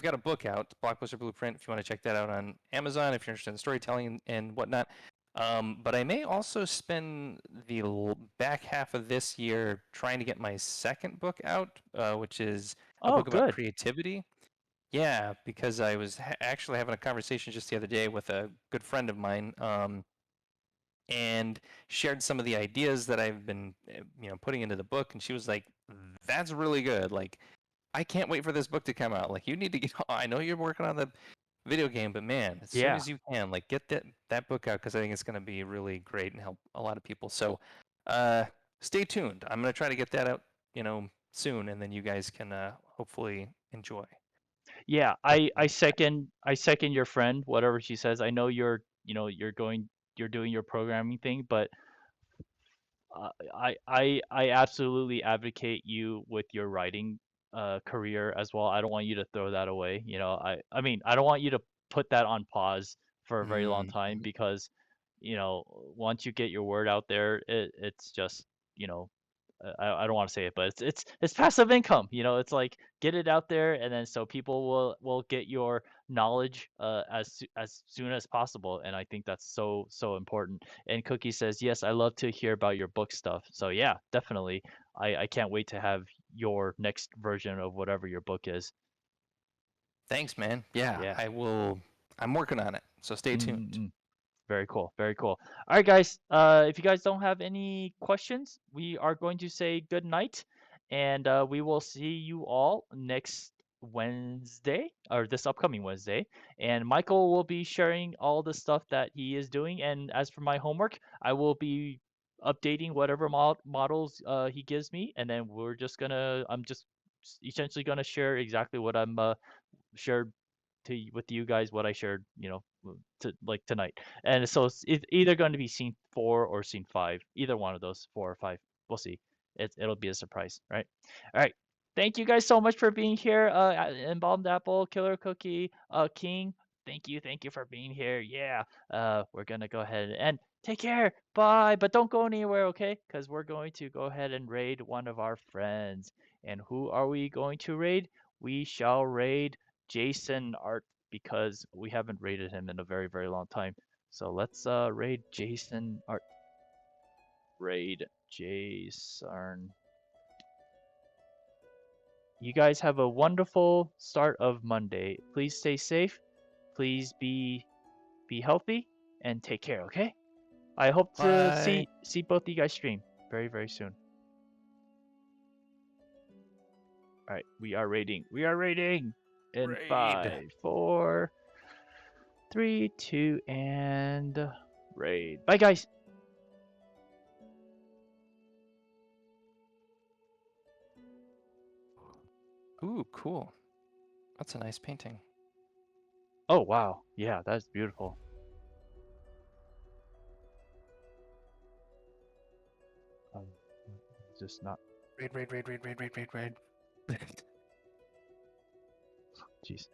got a book out, Blockbuster Blueprint. If you want to check that out on Amazon, if you're interested in storytelling and whatnot. But I may also spend the back half of this year trying to get my second book out, which is a Oh, book about good. creativity. Yeah, because I was actually having a conversation just the other day with a good friend of mine, and shared some of the ideas that I've been, putting into the book, and she was like, "That's really good. Like, I can't wait for this book to come out. Like, you need to get. I know you're working on the video game, but man, as soon Yeah. as you can, like, get that book out because I think it's going to be really great and help a lot of people. So, uh, stay tuned. I'm going to try to get that out, soon, and then you guys can hopefully enjoy. Yeah, But I second your friend, whatever she says. I know you're doing your programming thing, but I absolutely advocate you with your writing career as well. I don't want you to throw that away. I mean, I don't want you to put that on pause for a very long time mm-hmm. because, once you get your word out there, it's just, you know, I don't want to say it, but it's passive income. It's like get it out there, and then so people will get your knowledge as soon as possible. And I think that's so important. And Cookie says, yes, I love to hear about your book stuff. So yeah, definitely. I can't wait to have your next version of whatever your book is. Thanks, man. Yeah, Yeah. I will. I'm working on it, so stay tuned. Mm-mm-mm. Very cool. Very cool. All right, guys. If you guys don't have any questions, we are going to say good night, and we will see you all next Wednesday or this upcoming Wednesday. And Michael will be sharing all the stuff that he is doing. And as for my homework, I will be updating whatever models he gives me, and then I'm just essentially gonna share exactly what I'm shared with you guys what I shared, to like tonight. And so it's either going to be scene 4 or scene 5, either one of those 4 or 5. We'll see. It'll be a surprise, right? All right. Thank you guys so much for being here. Embalmed Apple, Killer Cookie, King. Thank you for being here. Yeah. We're gonna go ahead and take care. Bye. But don't go anywhere, okay? Because we're going to go ahead and raid one of our friends. And who are we going to raid? We shall raid Jason Art because we haven't raided him in a very, very long time. So let's raid Jason Art. Raid Jason. You guys have a wonderful start of Monday. Please stay safe. Please be healthy and take care, okay? I hope to Bye. see both of you guys stream very, very soon. All right, we are raiding. We are raiding in Raid. 5, 4, 3, 2, and raid. Bye, guys. Ooh, cool. That's a nice painting. Oh, wow. Yeah, that's beautiful. Just not. Raid. Jeez.